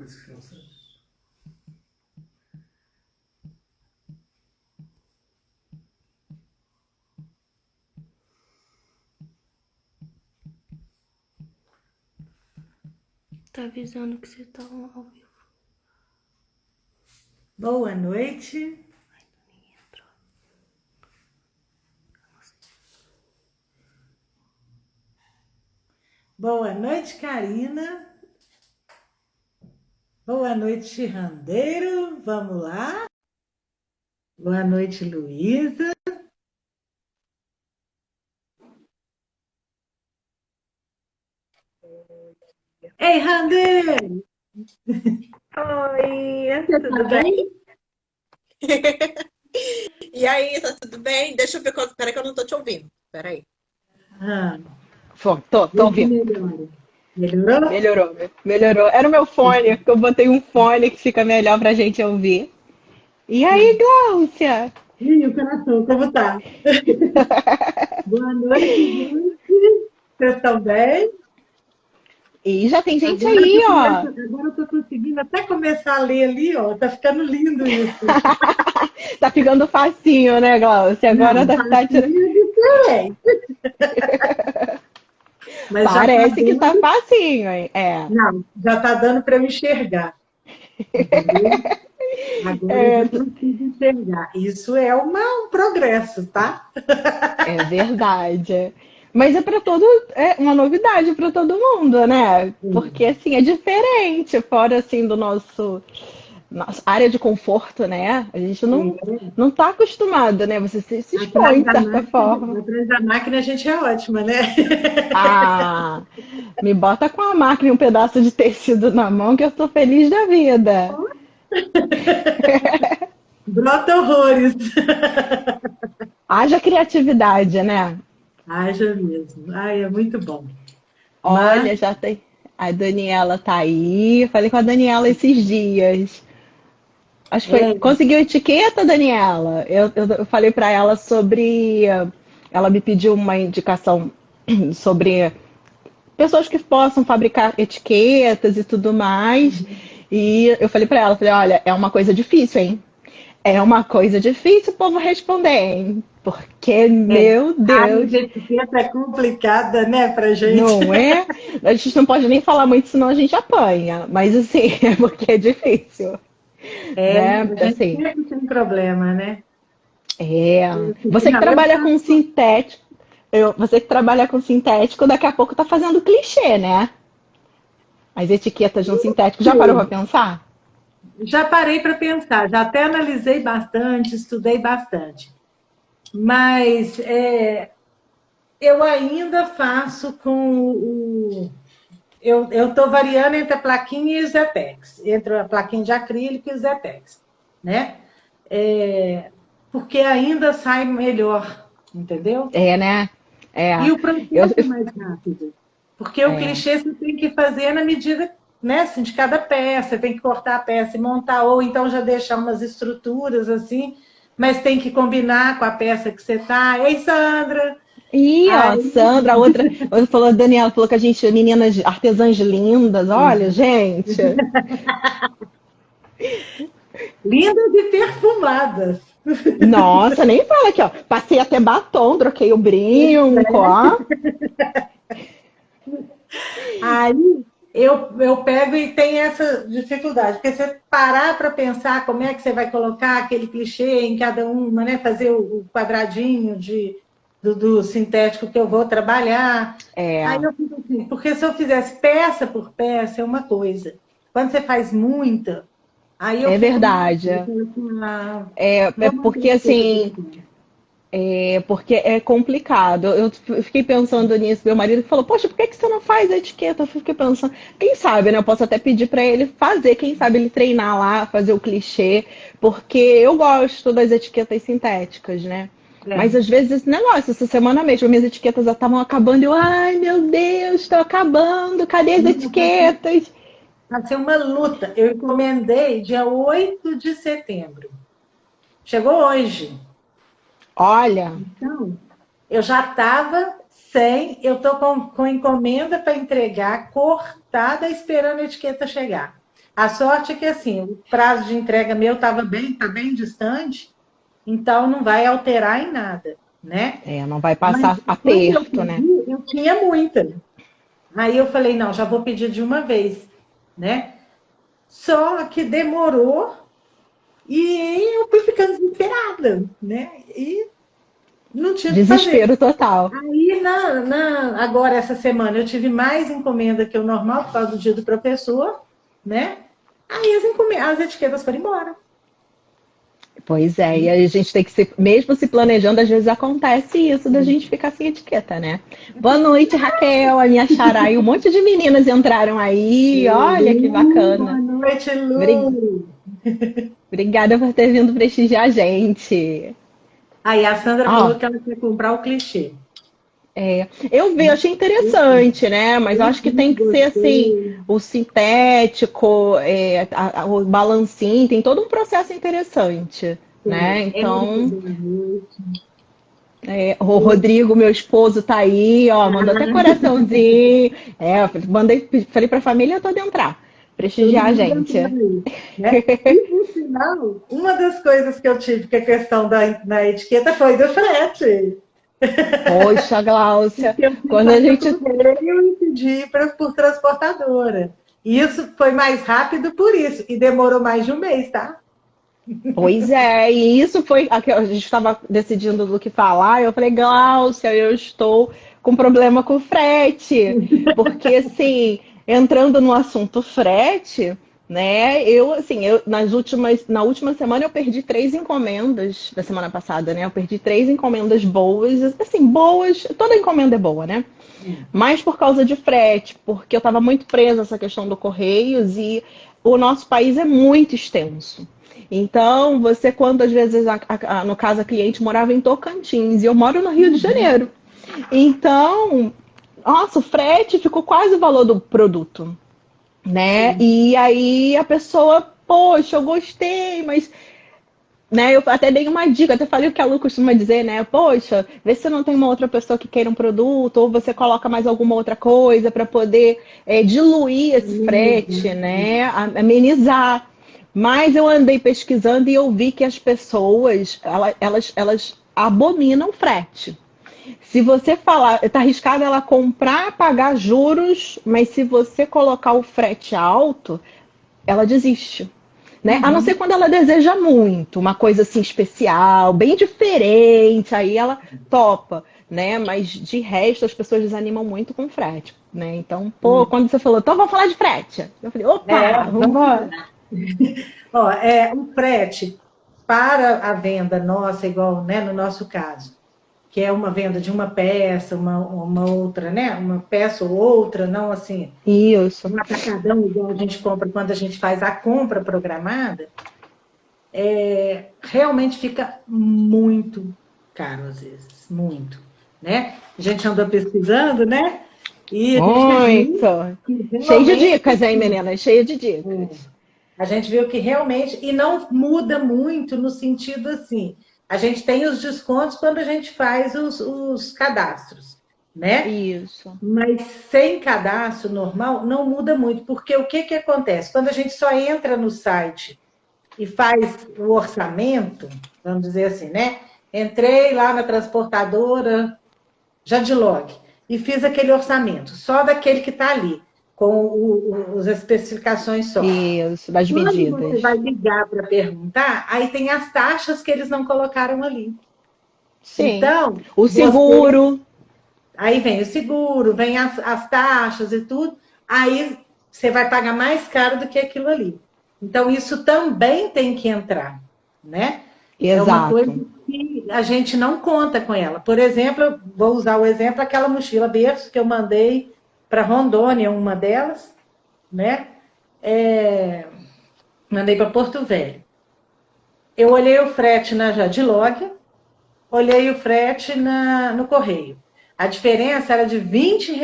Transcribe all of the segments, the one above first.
isso que não sei. Tá avisando que você tá ao vivo. Boa noite. Boa noite, Karina. Boa noite, Randeiro. Vamos lá. Boa noite, Luísa. Ei, Randeiro! Oi, Você tá tudo bem? bem? E aí, tá tudo bem? Deixa eu ver. Peraí que eu não tô te ouvindo. Peraí. Ah, Tô vê se ouvindo. melhora. Melhorou? Melhorou, melhorou. Era o meu fone, que eu botei um fone que fica melhor pra gente ouvir. E aí, Gláucia? E o coração, como tá? Boa noite, gente. Vocês estão bem? E já tem gente Agora que aí, eu ó. começo, agora eu tô conseguindo até começar a ler ali, ó. Tá ficando lindo isso. Tá ficando facinho, né, Gláucia? Agora Não, tá tirando. facinho é diferente. Mas já tá Parece que tá dando. facinho, hein? É. Não, já tá dando para eu enxergar, entendeu? Agora eu É, já consigo enxergar. Isso é um progresso, tá? é verdade. Mas é para todo, é uma novidade para todo mundo, né? Porque Sim. assim é diferente, fora assim do nossa área de conforto, né? A gente não tá acostumado, né? Você se expõe de certa forma. Atrás da máquina a gente é ótima, né? Ah, me bota com a máquina e um pedaço de tecido na mão que eu tô feliz da vida. Brota horrores. Haja criatividade, né? Haja mesmo. Ai, é muito bom. Mas, Olha, já tem. A Daniela tá aí. Falei com a Daniela esses dias. Acho que foi. é, Conseguiu etiqueta, Daniela? Eu falei para ela sobre. Ela me pediu uma indicação sobre pessoas que possam fabricar etiquetas e tudo mais. E eu falei para ela, falei, olha, é uma coisa difícil, hein? É uma coisa difícil o povo responder, hein? Porque, meu a área de Deus, etiqueta é complicada, né, pra gente. não é? A gente não pode nem falar muito, senão a gente apanha. Mas assim, é porque é difícil, É, né? a gente Assim, sempre tem problema, né? é. Você que Não, eu trabalha com faço. sintético, você que trabalha com sintético, daqui a pouco tá fazendo clichê, né? As etiquetas de um sintético. Já parou pra pensar? Já parei para pensar, já até analisei bastante, estudei bastante, mas eu ainda faço com o. Eu estou variando entre a plaquinha e o Zetex, entre a plaquinha de acrílico e o Zetex, né? Porque ainda sai melhor, entendeu? É, né? E É. o Eu, processo é mais rápido, porque o é, clichê você tem que fazer na medida, né, assim, de cada peça, tem que cortar a peça e montar, ou então já deixar umas estruturas assim, mas tem que combinar com a peça que você tá. Ei, Sandra! Ih, ó, Aí, Sandra, outra falou, a Daniela falou que a gente é meninas artesãs lindas. Olha, gente. lindas e perfumadas. Nossa, nem fala aqui, ó. Passei até batom, troquei o brinco, ó. Aí eu pego e tem essa dificuldade, porque você parar para pensar como é que você vai colocar aquele clichê em cada uma, né? Fazer o quadradinho do sintético que eu vou trabalhar. Aí É, eu fico assim, porque se eu fizesse peça por peça é uma coisa. Quando você faz muita, aí eu é fico meio. verdade. Eu falo assim, É vamos porque ter coisa assim, assim. é porque é complicado. Eu fiquei pensando nisso, meu marido falou, poxa, por que que você não faz a etiqueta? Eu fiquei pensando, quem sabe, né? Eu posso até pedir para ele fazer, quem sabe ele treinar lá, fazer o clichê, porque eu gosto das etiquetas sintéticas, né? Mas É. às vezes esse negócio, essa semana mesmo, minhas etiquetas já estavam acabando, e eu, ai meu Deus, estão acabando, cadê as etiquetas? Vai ser uma luta. Eu encomendei dia 8 de setembro. Chegou hoje. Olha, Então, eu já estava sem, eu estou com encomenda para entregar, cortada, esperando a etiqueta chegar. A sorte é que, assim, o prazo de entrega meu tá bem distante, então não vai alterar em nada, né? Não vai Mas passar quando eu aperto, né? pedi, eu tinha muita. Aí eu falei, não, já vou pedir de uma vez, né? Só que demorou e eu fui ficando desesperada, né? E não tinha o que fazer. Desespero total. Aí, agora, essa semana, eu tive mais encomenda que o normal, por causa do dia do professor, né? Aí as etiquetas foram embora. Pois é, e a gente tem que se, mesmo se planejando, às vezes acontece isso da gente ficar sem etiqueta, né? Boa noite, Raquel, a minha xará, e um monte de meninas entraram aí, olha que Boa bacana. noite, Obri- Lu. Obrigada por ter vindo prestigiar a gente. Aí a Sandra Ó, falou que ela quer comprar o clichê. eu vi, achei interessante, né? Mas eu Eu acho que tem que ser assim, gostei. o sintético, o balancinho, tem todo um processo interessante, né? É muito Então, bonito. o Rodrigo, meu esposo, tá aí, ó, mandou até coraçãozinho. Falei pra família toda entrar, Todo prestigiar a mundo gente. entrando aí, né? E, no final, uma das coisas que eu tive que a questão da etiqueta foi do frete. Poxa, Gláucia, Porque eu fiz quando lá a no gente. correio e pedi por transportadora. E isso foi mais rápido por isso. E demorou mais de um mês, tá? Pois é, e isso foi. A gente estava decidindo do que falar, eu falei, Gláucia, eu estou com problema com frete. Porque, assim, entrando no assunto frete, né? Na última semana eu perdi 3 encomendas da semana passada, né? Eu perdi 3 encomendas boas, assim, boas, toda encomenda é boa, né? Mas por causa de frete, porque eu estava muito presa a essa questão do Correios e o nosso país é muito extenso. Então, você, quando às vezes, no caso, a cliente morava em Tocantins e eu moro no Rio de Janeiro. Então, nossa, o frete ficou quase o valor do produto, né? Sim. E aí a pessoa, poxa, eu gostei, mas né, eu até dei uma dica, até falei o que a Lu costuma dizer, né? Poxa, vê se não tem uma outra pessoa que queira um produto, ou você coloca mais alguma outra coisa para poder diluir esse frete, né? Amenizar. Mas eu andei pesquisando e eu vi que as pessoas, elas abominam frete. Se você falar, tá arriscado ela comprar, pagar juros, mas se você colocar o frete alto, ela desiste. Né? A não ser quando ela deseja muito, uma coisa assim especial, bem diferente, aí ela topa, né? Mas de resto as pessoas desanimam muito com frete, né? Então, pô, quando você falou, então vamos falar de frete. Eu falei, opa, vamos Vamos embora. lá. Ó, o frete para a venda nossa, igual, né, no nosso caso, que é uma venda de uma peça, uma outra, né? Uma peça ou outra, não assim, Isso. um atacadão igual a gente compra quando a gente faz a compra programada, realmente fica muito caro às vezes, muito, né? A gente andou pesquisando, né? E a gente Muito. viu que Cheio de realmente dicas, hein, menina? Cheio de dicas. a gente viu que realmente, e não muda muito no sentido assim, a gente tem os descontos quando a gente faz os cadastros, né? Isso. Mas sem cadastro normal, não muda muito, porque o que acontece? Quando a gente só entra no site e faz o orçamento, vamos dizer assim, né? Entrei lá na transportadora Jadlog e fiz aquele orçamento, só daquele que está ali, com as especificações só. Isso, das Quando você vai medidas. ligar para perguntar, aí tem as taxas que eles não colocaram ali. Sim. Então, O você. seguro. Aí vem o seguro, vem as taxas e tudo, aí você vai pagar mais caro do que aquilo ali. Então, isso também tem que entrar, né? É uma coisa Exato. que a gente não conta com ela. Por exemplo, eu vou usar o exemplo, aquela mochila berço que eu mandei para Rondônia, uma delas, né? Mandei para Porto Velho. Eu olhei o frete na Jadlog, olhei o frete no correio. A diferença era de R$ 20.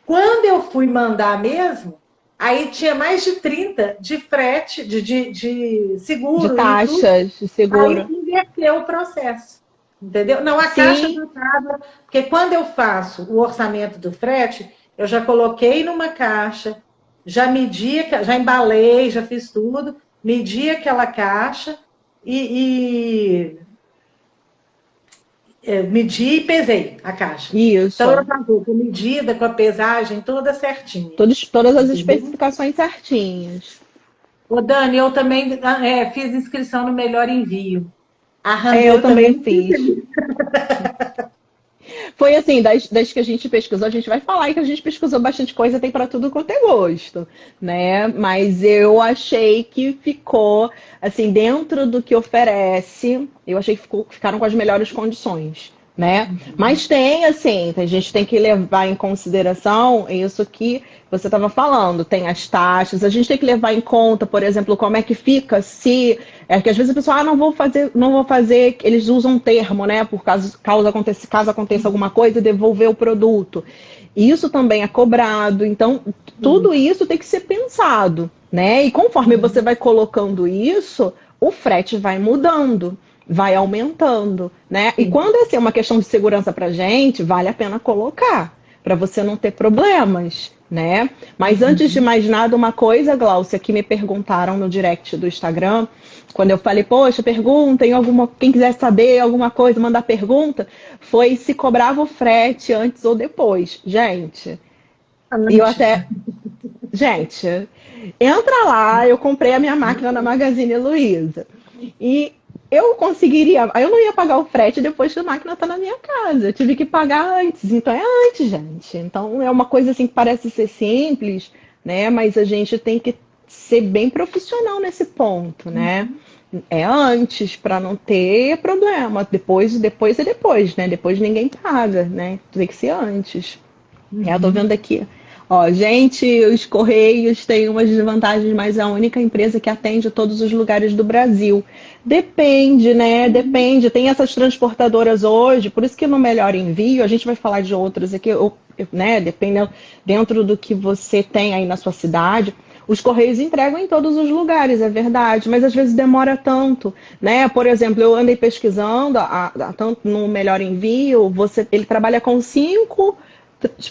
Quando eu fui mandar mesmo, aí tinha mais de 30 de frete, de De seguro e tudo. taxas, de Aí seguro. inverteu o processo. Entendeu? Não, a caixa Sim, já estava. Porque quando eu faço o orçamento do frete, eu já coloquei numa caixa, já medi, já embalei, já fiz tudo, medi aquela caixa medi e pesei a caixa. Então, eu Isso. já vou com medida, com a pesagem toda certinha. Todas as Entendeu? especificações certinhas. Ô, Dani, eu também fiz inscrição no Melhor Envio. É, Arrasou, eu eu também também fiz. fiz. Foi assim, das que a gente pesquisou, a gente vai falar aí que a gente pesquisou bastante coisa, tem para tudo quanto é gosto, né? Mas eu achei que ficou, assim, dentro do que oferece, eu achei que ficaram com as melhores condições, né? Mas tem, assim, a gente tem que levar em consideração isso que você estava falando, tem as taxas, a gente tem que levar em conta, por exemplo, como é que fica se. É que às vezes a pessoa, não vou fazer, eles usam um termo, né? Por caso aconteça alguma coisa, devolver o produto. Isso também é cobrado, então tudo isso tem que ser pensado, né? E conforme você vai colocando isso, o frete vai mudando, vai aumentando, né? E quando é assim, uma questão de segurança para a gente, vale a pena colocar, para você não ter problemas, né? Mas antes de mais nada, uma coisa, Glaucia, que me perguntaram no direct do Instagram, quando eu falei, poxa, perguntem alguma, quem quiser saber alguma coisa, mandar pergunta, foi se cobrava o frete antes ou depois. Gente, e eu Antes. até, gente, entra lá, eu comprei a minha máquina na Magazine Luiza. E eu conseguiria, eu não ia pagar o frete depois que a máquina está na minha casa. Eu tive que pagar antes, então é antes, gente. Então é uma coisa assim que parece ser simples, né? Mas a gente tem que ser bem profissional nesse ponto, né? É antes para não ter problema. Depois é depois, né? Depois ninguém paga, né? Tem que ser antes. Eu tô vendo aqui. Ó, gente, os Correios têm umas desvantagens, mas é a única empresa que atende todos os lugares do Brasil. Depende, né? Depende. Tem essas transportadoras hoje, por isso que no Melhor Envio, a gente vai falar de outras aqui, né? Dependendo dentro do que você tem aí na sua cidade. Os Correios entregam em todos os lugares, é verdade, mas às vezes demora tanto, né? Por exemplo, eu andei pesquisando, tanto no Melhor Envio, ele trabalha com 5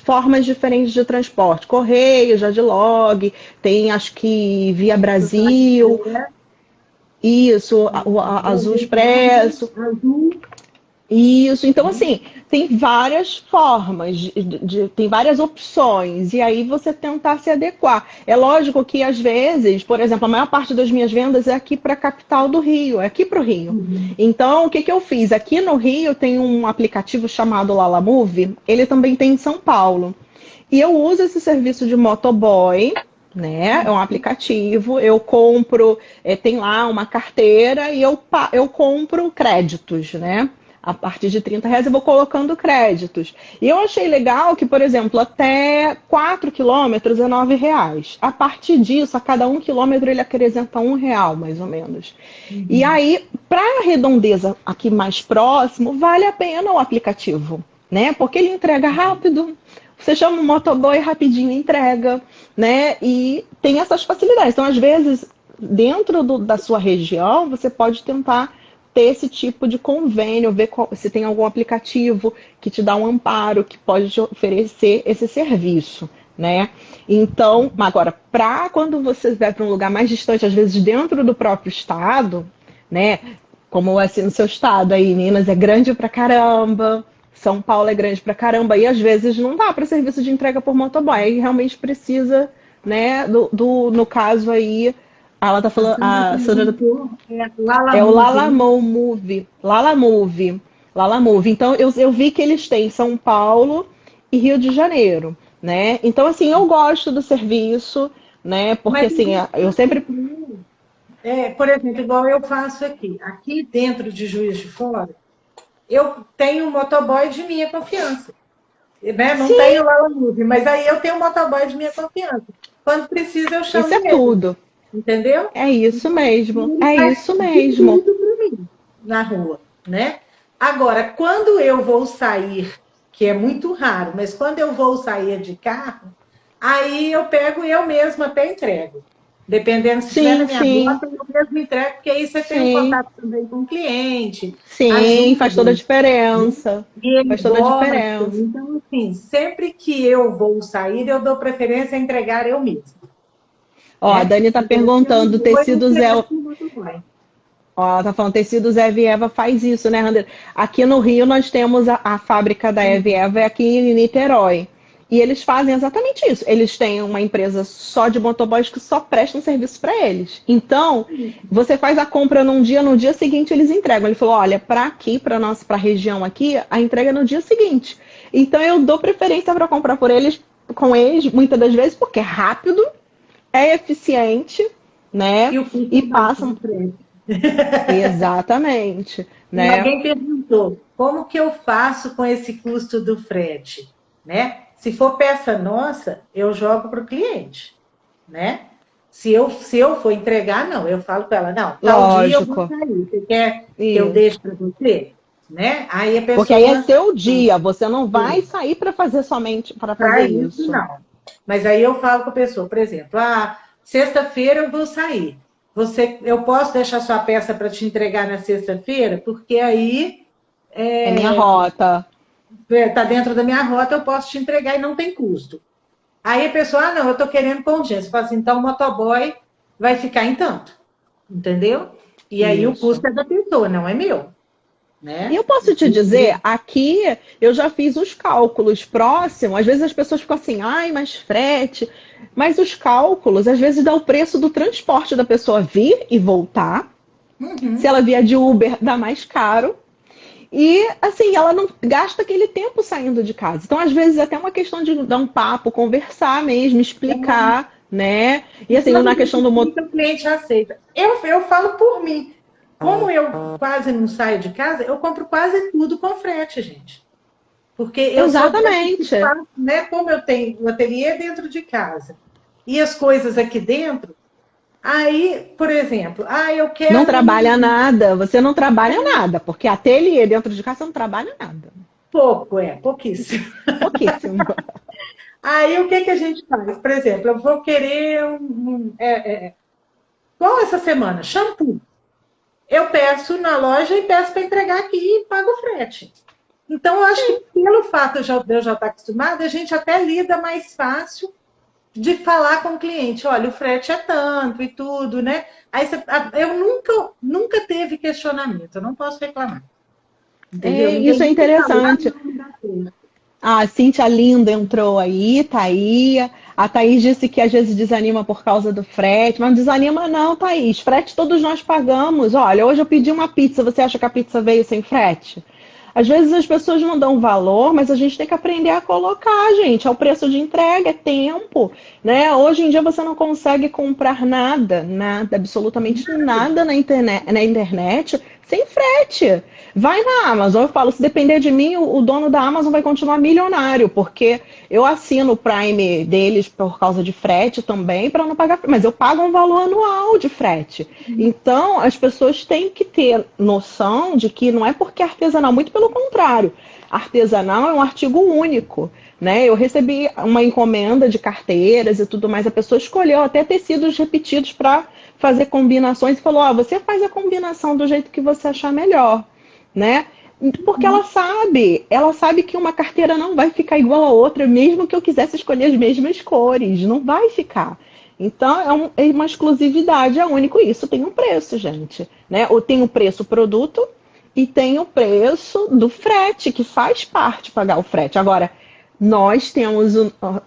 formas diferentes de transporte. Correio, Jadlog, tem acho que Via Brasil, isso, Azul Expresso. Isso, então assim, tem várias formas, tem várias opções, e aí você tentar se adequar. É lógico que às vezes, por exemplo, a maior parte das minhas vendas é aqui para a capital do Rio, é aqui para o Rio. Então, o que eu fiz? Aqui no Rio tem um aplicativo chamado Lalamove, ele também tem em São Paulo. E eu uso esse serviço de motoboy, né? É um aplicativo, eu compro, tem lá uma carteira e eu compro créditos, né? A partir de R$ 30 eu vou colocando créditos. E eu achei legal que, por exemplo, até 4 quilômetros é R$ 9. A partir disso, a cada 1 quilômetro ele acrescenta R$ 1, mais ou menos. E aí, para a redondeza aqui mais próximo, vale a pena o aplicativo, né? Porque ele entrega rápido. Você chama um motoboy rapidinho entrega, né? E tem essas facilidades. Então, às vezes, dentro da sua região, você pode tentar ter esse tipo de convênio, ver se tem algum aplicativo que te dá um amparo, que pode te oferecer esse serviço, né? Então, agora, para quando você vai para um lugar mais distante, às vezes dentro do próprio estado, né? Como assim no seu estado aí, Minas é grande pra caramba, São Paulo é grande pra caramba, e às vezes não dá para serviço de entrega por motoboy, aí realmente precisa, né, no caso aí, ela tá falando, a Sandra é o Lalamove. Lalamove. Lalamove. Então, eu vi que eles têm São Paulo e Rio de Janeiro, né? Então, assim, eu gosto do serviço, né? Porque, Mas, assim, eu sempre... por exemplo, igual eu faço aqui. Aqui dentro de Juiz de Fora, eu tenho um motoboy de minha confiança. Né? Não Sim, tenho lá no mas aí eu tenho um motoboy de minha confiança. Quando precisa, eu isso chamo é ele. tudo. Entendeu? É isso mesmo. Ele É faz isso de mesmo. tudo para mim na rua, né? Agora, quando eu vou sair, que é muito raro, mas quando eu vou sair de carro, aí eu pego eu mesma até entrego. Dependendo se estiver na Sim, minha sim, bota, eu mesmo entrego, porque aí você tem um sim. contato também com o cliente, Sim, faz toda a ajuda, né? diferença. E ele Faz toda a gosta. diferença. Então, assim, sempre que eu vou sair, eu dou preferência a entregar eu mesma. Ó, a né? Dani tá Então, eu perguntando, tenho dois tecidos é... interesses no motoboy. Ó, ela tá falando, tecidos Eve Eva faz isso, né, Randall? Aqui no Rio nós temos a fábrica da Eve Eva é aqui em Niterói. E eles fazem exatamente isso. Eles têm uma empresa só de motoboys que só prestam serviço para eles. Então, você faz a compra num dia, no dia seguinte eles entregam. Ele falou, olha, para aqui, para nossa, para a região aqui, a entrega é no dia seguinte. Então eu dou preferência para comprar por eles, com eles, muitas das vezes, porque é rápido, é eficiente, né? E o custo E baixo passam do frete. exatamente, E né? alguém perguntou, como que eu faço com esse custo do frete? Né? Se for peça nossa, eu jogo para o cliente. Né? Se eu for entregar, não. Eu falo para ela, não, tal dia eu vou Lógico. sair. Você quer que eu Isso. deixe para você? Né? Aí a Porque aí é pessoa seu dia, você não vai sair para fazer somente para fazer para isso, isso. não. Mas aí eu falo com a pessoa, por exemplo, sexta-feira eu vou sair. Eu posso deixar sua peça para te entregar na sexta-feira? Porque aí É minha rota. está dentro da minha rota, eu posso te entregar e não tem custo. Aí a pessoa, não, eu estou querendo com urgência. Eu falo assim, então o motoboy vai ficar em tanto. Entendeu? E aí o Isso. custo é da pessoa, não é meu. E Né? eu posso te dizer, aqui eu já fiz os cálculos próximos. Às vezes as pessoas ficam assim, ai, mas frete. Mas os cálculos, às vezes, dá o preço do transporte da pessoa vir e voltar. Se ela vier de Uber, dá mais caro. E, assim, ela não gasta aquele tempo saindo de casa. Então, às vezes, é até uma questão de dar um papo, conversar mesmo, explicar, né? E, assim, Quando na a gente questão do motor. explica, o cliente aceita. Eu falo por mim. Como eu quase não saio de casa, eu compro quase tudo com frete, gente. Porque eu sou dessas que Exatamente. faço, né? Como eu tenho o ateliê dentro de casa e as coisas aqui dentro, aí, por exemplo, eu Não quero trabalha nada, você não trabalha nada, porque ateliê dentro de casa você não trabalha nada. pouco, pouquíssimo. Pouquíssimo. Aí o que a gente faz? Por exemplo, eu vou querer igual essa semana, shampoo. Eu peço na loja e peço para entregar aqui e pago o frete. Então, eu acho que pelo fato de eu já estar acostumada, a gente até lida mais fácil de falar com o cliente. Olha, o frete é tanto e tudo, né? Aí eu nunca teve questionamento, eu não posso reclamar. Entendeu? Ninguém Isso é nunca falou, interessante. não dá certo. A Cíntia Linda entrou aí, tá aí. A Thaís disse que às vezes desanima por causa do frete, mas não desanima não, Thaís. Frete todos nós pagamos. Olha, hoje eu pedi uma pizza, você acha que a pizza veio sem frete? Às vezes as pessoas não dão valor, mas a gente tem que aprender a colocar, gente. É o preço de entrega, é tempo, né? Hoje em dia você não consegue comprar nada, nada, absolutamente nada na internet sem frete. Vai na Amazon, eu falo, se depender de mim, o dono da Amazon vai continuar milionário, porque eu assino o Prime deles por causa de frete também, para não pagar frete, mas eu pago um valor anual de frete. Então, as pessoas têm que ter noção de que não é porque é artesanal, muito pelo contrário. Artesanal é um artigo único, né? Eu recebi uma encomenda de carteiras e tudo mais, a pessoa escolheu até tecidos repetidos para fazer combinações e falou, você faz a combinação do jeito que você achar melhor, né? Porque ela sabe que uma carteira não vai ficar igual a outra, mesmo que eu quisesse escolher as mesmas cores, não vai ficar. Então, é uma exclusividade, é único. Isso tem um preço, gente, né? Ou tem o preço produto e tem o preço do frete, que faz parte pagar o frete. Agora, nós temos,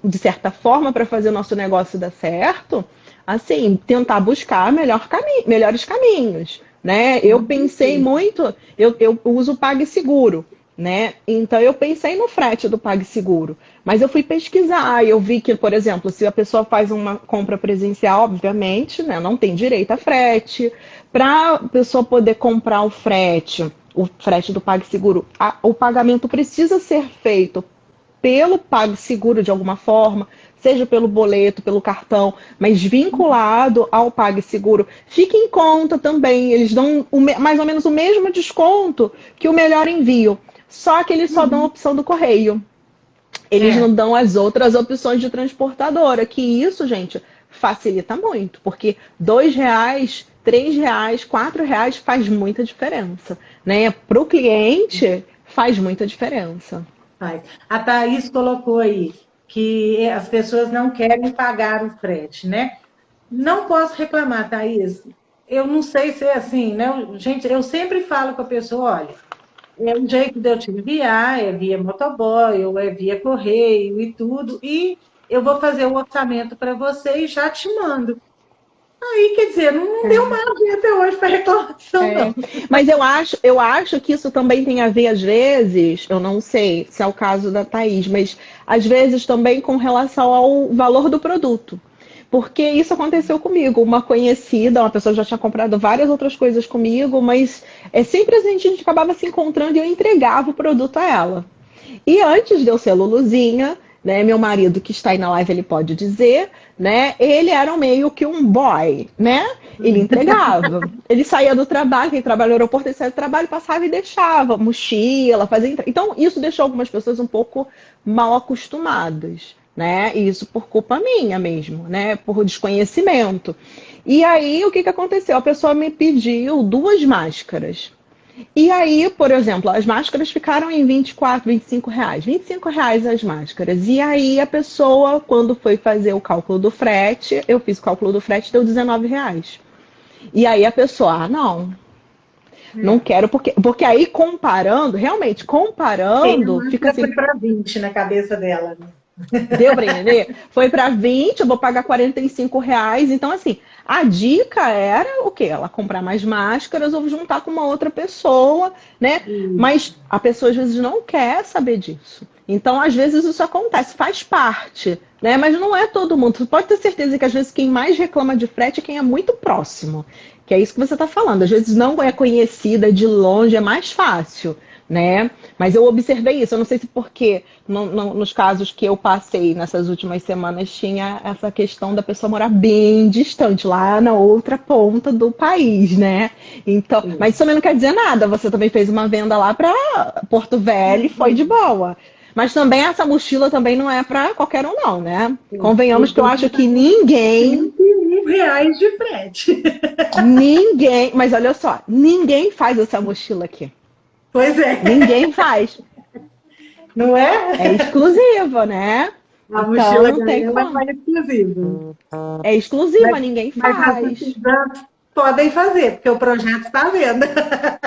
de certa forma, para fazer o nosso negócio dar certo, assim, tentar buscar melhores caminhos, né? Eu pensei muito, eu uso o PagSeguro, né? Então eu pensei no frete do PagSeguro, mas eu fui pesquisar e eu vi que, por exemplo, se a pessoa faz uma compra presencial, obviamente, né, não tem direito a frete. Para a pessoa poder comprar o frete do PagSeguro, o pagamento precisa ser feito pelo PagSeguro de alguma forma, seja pelo boleto, pelo cartão, mas vinculado ao PagSeguro. Fique em conta também, eles dão mais ou menos o mesmo desconto que o melhor envio, só que eles só dão a opção do correio. Eles não dão as outras opções de transportadora, que isso, gente, facilita muito, porque R$ 2, R$ 3, R$ 4 faz muita diferença, né? Para o cliente, faz muita diferença. A Thaís colocou aí que as pessoas não querem pagar o frete, né? Não posso reclamar, Thaís. Eu não sei se é assim, né? Gente, eu sempre falo com a pessoa, olha, é um jeito de eu te enviar, é via motoboy, ou é via correio e tudo, e eu vou fazer o orçamento para você e já te mando. Aí, quer dizer, não deu margem até hoje para reclamação, É, não. mas eu acho que isso também tem a ver, às vezes, eu não sei se é o caso da Thaís, mas às vezes também com relação ao valor do produto. Porque isso aconteceu comigo. Uma conhecida, uma pessoa já tinha comprado várias outras coisas comigo, mas sempre a gente acabava se encontrando e eu entregava o produto a ela. E antes de eu ser Luluzinha, né, meu marido que está aí na live, ele pode dizer, né, ele era meio que um boy, né? Ele entregava. Ele saía do trabalho, quem trabalha no aeroporto, ele saía do trabalho, passava e deixava mochila, fazia. Então, isso deixou algumas pessoas um pouco mal acostumadas, né? E isso por culpa minha mesmo, né? Por desconhecimento. E aí, o que que aconteceu? A pessoa me pediu 2 máscaras. E aí, por exemplo, as máscaras ficaram em 24, R$ 25. R$ 25 as máscaras. E aí a pessoa, quando foi fazer o cálculo do frete, eu fiz o cálculo do frete, deu R$ 19. E aí a pessoa, não quero, porque aí comparando, realmente, comparando, A fica máscara assim, foi para 20 na cabeça dela, né? deu para entender? Foi para 20, eu vou pagar R$ 45. Então, assim, a dica era o quê? Ela comprar mais máscaras ou juntar com uma outra pessoa, né? Mas a pessoa às vezes não quer saber disso. Então, às vezes isso acontece, faz parte, né? Mas não é todo mundo. Você pode ter certeza que às vezes quem mais reclama de frete é quem é muito próximo. Que é isso que você está falando. Às vezes não é conhecida de longe, é mais fácil, né? Mas eu observei isso. Eu não sei se porque nos casos que eu passei nessas últimas semanas tinha essa questão da pessoa morar bem distante, lá na outra ponta do país, né? Então, mas isso também não quer dizer nada. Você também fez uma venda lá para Porto Velho e foi de boa. Mas também essa mochila também não é para qualquer um, não, né? Convenhamos que eu acho que ninguém, R$ 1 de frete. mas olha só, ninguém faz essa mochila aqui. Pois é, Ninguém faz. não é? É exclusiva, né? A Então mochila não tem dela como. é exclusiva. É exclusiva, ninguém Mas as faz. artesãs podem fazer, porque o projeto está à venda.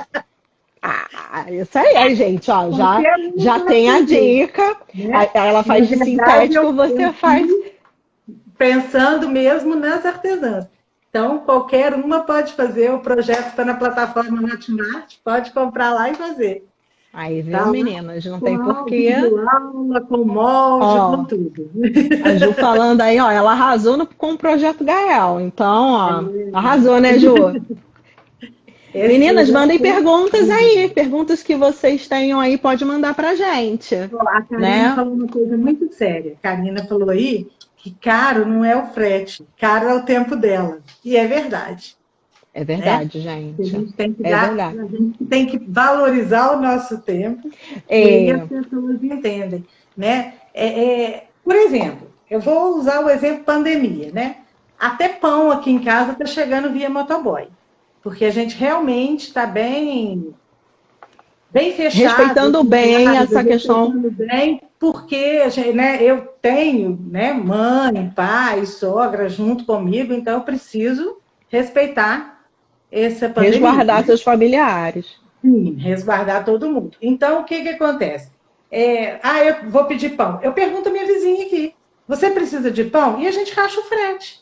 Ah, isso aí, gente, ó, Qualquer um já pode tem a fazer, dica. né? Ela faz de Na verdade, sintético, você faz. pensando mesmo nas artesãs. Então, qualquer uma pode fazer, o projeto está na plataforma Hotmart, pode comprar lá e fazer. Aí, viu, Tá lá meninas? Não tem com porquê. aula, com molde, com Ó, tudo. a Ju falando aí, ó, ela arrasou com o projeto Gael. Então, ó, arrasou, né, Ju? Esse Meninas, mandem projeto, perguntas aí. Perguntas que vocês tenham aí, pode mandar pra gente, a Karina né? falou uma coisa muito séria. A Karina falou aí que caro não é o frete, caro é o tempo dela. E é verdade. É Né? verdade, A gente. gente tem que É verdade. a gente tem que valorizar o nosso tempo e aí as É, pessoas entendem, né? Por exemplo, eu vou usar o exemplo pandemia, né? Até pão aqui em casa está chegando via motoboy, porque a gente realmente está bem fechado, respeitando bem essa questão. respeitando bem, porque né, eu tenho, né, mãe, pai, sogra junto comigo, então eu preciso respeitar essa pandemia, Resguardar né? seus familiares. Sim, resguardar todo mundo. Então, o que que acontece? Eu vou pedir pão. Eu pergunto à minha vizinha aqui, você precisa de pão? E a gente racha o frete,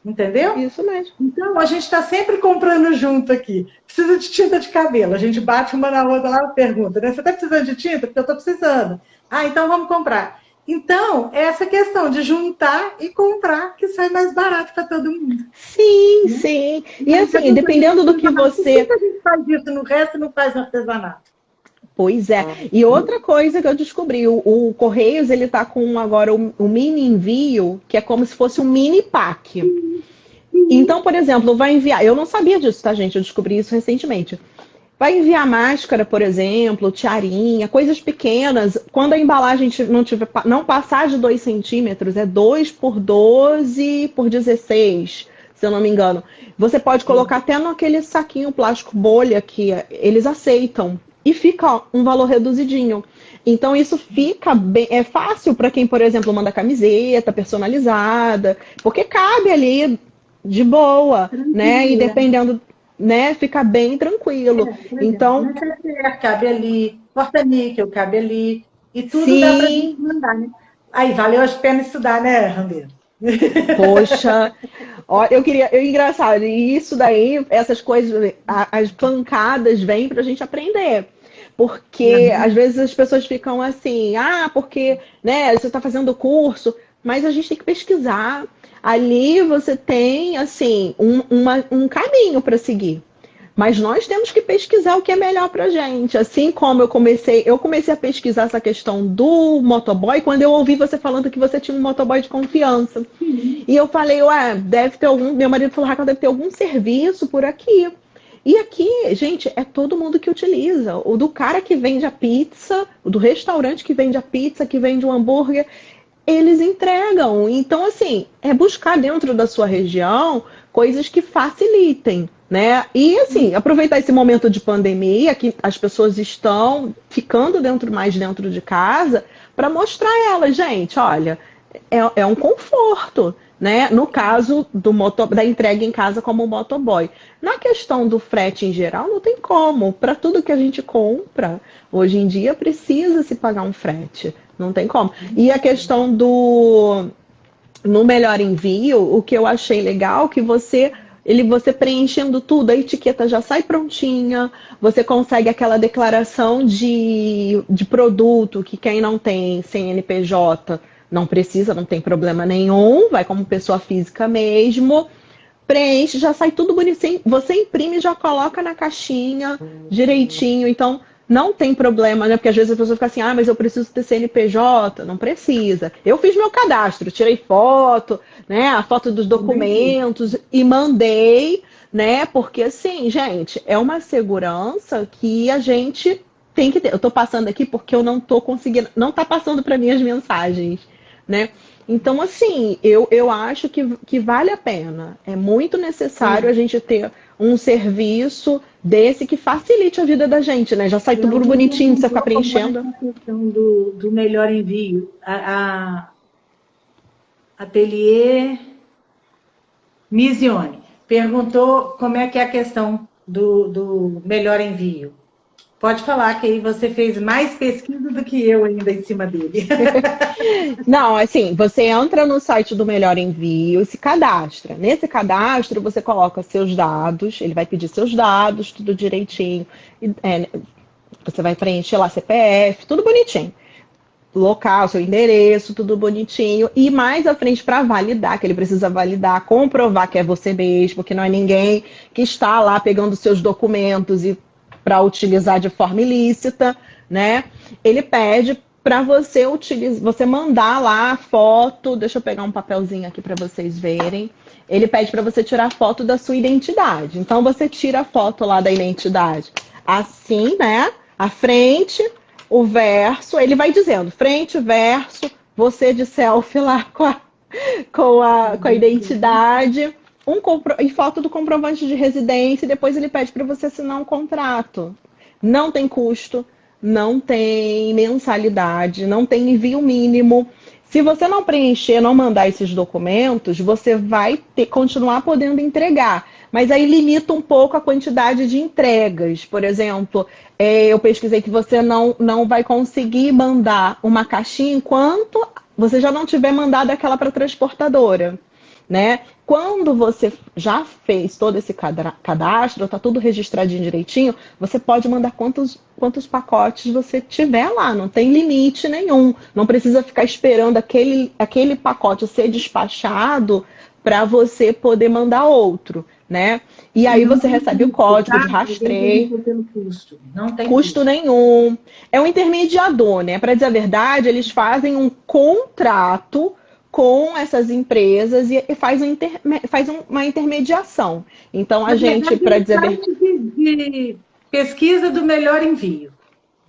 entendeu? Isso mesmo. Então, a gente está sempre comprando junto aqui. Precisa de tinta de cabelo. A gente bate uma na outra lá e pergunta, né? Você está precisando de tinta? Porque eu estou precisando. Ah, então vamos comprar. Então, é essa questão de juntar e comprar, que sai mais barato para todo mundo. Sim, sim. E assim, dependendo do que Por que você. a gente faz isso no resto e não faz no artesanato? Pois é. E outra coisa que eu descobri, o Correios, ele tá com agora o mini envio, que é como se fosse um mini pack. Então, por exemplo, vai enviar. Eu não sabia disso, tá, gente? Eu descobri isso recentemente. Vai enviar máscara, por exemplo, tiarinha, coisas pequenas. Quando a embalagem não passar de 2 centímetros, é 2 por 12 por 16, se eu não me engano. Você pode colocar até naquele saquinho plástico bolha que eles aceitam. E fica um valor reduzidinho. Então isso fica bem, é fácil para quem, por exemplo, manda camiseta personalizada, porque cabe ali de boa, né? E Tranquilo, né? dependendo, né, fica bem tranquilo. Por exemplo, Então, necessaire cabe ali, porta-níquel cabe ali, e tudo dá para a gente sim, mandar, né? Aí, valeu a pena estudar, né, Ramiro? poxa, ó, engraçado, e isso daí, essas coisas, as pancadas vêm pra gente aprender. Porque às Aham. vezes as pessoas ficam assim, porque, né, você está fazendo curso, mas a gente tem que pesquisar. Ali você tem, assim, um caminho para seguir. Mas nós temos que pesquisar o que é melhor para gente. Assim como eu comecei a pesquisar essa questão do motoboy quando eu ouvi você falando que você tinha um motoboy de confiança. Sim. E eu falei, ué, deve ter algum. Meu marido falou, Raquel, deve ter algum serviço por aqui. E aqui, gente, é todo mundo que utiliza. O do cara que vende a pizza, o do restaurante que vende a pizza, que vende o hambúrguer, eles entregam. Então, assim, é buscar dentro da sua região coisas que facilitem, né? E, assim, aproveitar esse momento de pandemia, que as pessoas estão ficando mais dentro de casa, para mostrar a elas, gente, olha, é um conforto, né? No caso da entrega em casa como motoboy. Na questão do frete em geral, não tem como. Para tudo que a gente compra, hoje em dia precisa se pagar um frete. Não tem como. E a questão do no melhor envio, o que eu achei legal que você preenchendo tudo, a etiqueta já sai prontinha, você consegue aquela declaração de produto que quem não tem CNPJ não precisa, não tem problema nenhum, vai como pessoa física mesmo, preenche, já sai tudo bonitinho, você imprime e já coloca na caixinha direitinho, então não tem problema, né? Porque às vezes a pessoa fica assim, mas eu preciso ter CNPJ, não precisa. Eu fiz meu cadastro, tirei foto, né? A foto dos Também fiz. documentos e mandei, né? Porque assim, gente, é uma segurança que a gente tem que ter. Eu tô passando aqui porque eu não tô conseguindo, não tá passando para mim as mensagens, né? Então, assim, eu acho que vale a pena. É muito necessário a Sim. gente ter um serviço desse que facilite a vida da gente, né? Já sai E tudo alguém bonitinho, você ficar perguntou como é preenchendo. essa questão do melhor envio. A Ateliê Misione perguntou como é que é a questão do melhor envio. Pode falar que aí você fez mais pesquisa do que eu ainda em cima dele. Não, assim, você entra no site do Melhor Envio e se cadastra. Nesse cadastro, você coloca seus dados, ele vai pedir seus dados, tudo direitinho. Você vai preencher lá CPF, tudo bonitinho. Local, seu endereço, tudo bonitinho. E mais à frente, para validar, que ele precisa validar, comprovar que é você mesmo, que não é ninguém que está lá pegando seus documentos e para utilizar de forma ilícita, né? Ele pede para você utilizar, você mandar lá a foto. Deixa eu pegar um papelzinho aqui para vocês verem. Ele pede para você tirar foto da sua identidade. Então você tira a foto lá da identidade, assim, né? A frente, o verso, ele vai dizendo frente, verso, você de selfie lá com a identidade, e foto do comprovante de residência, e depois ele pede para você assinar um contrato. Não tem custo, não tem mensalidade, não tem envio mínimo. Se você não preencher, não mandar esses documentos, você vai continuar podendo entregar. Mas aí limita um pouco a quantidade de entregas. Por exemplo, eu pesquisei que você não vai conseguir mandar uma caixinha enquanto você já não tiver mandado aquela para a transportadora, né? Quando você já fez todo esse cadastro, está tudo registradinho direitinho, você pode mandar quantos pacotes você tiver lá, não tem limite nenhum. Não precisa ficar esperando aquele pacote ser despachado para você poder mandar outro, né? E E aí não você tem recebe o custo, código de tá? Alguém rastreio. perguntou pelo custo. Não tem Custo custo. nenhum. É um intermediador, né? Para dizer a verdade, eles fazem um contrato com essas empresas e faz uma intermediação. Então, a Na gente, verdade, para é um dizer a verdade, site de pesquisa do melhor envio,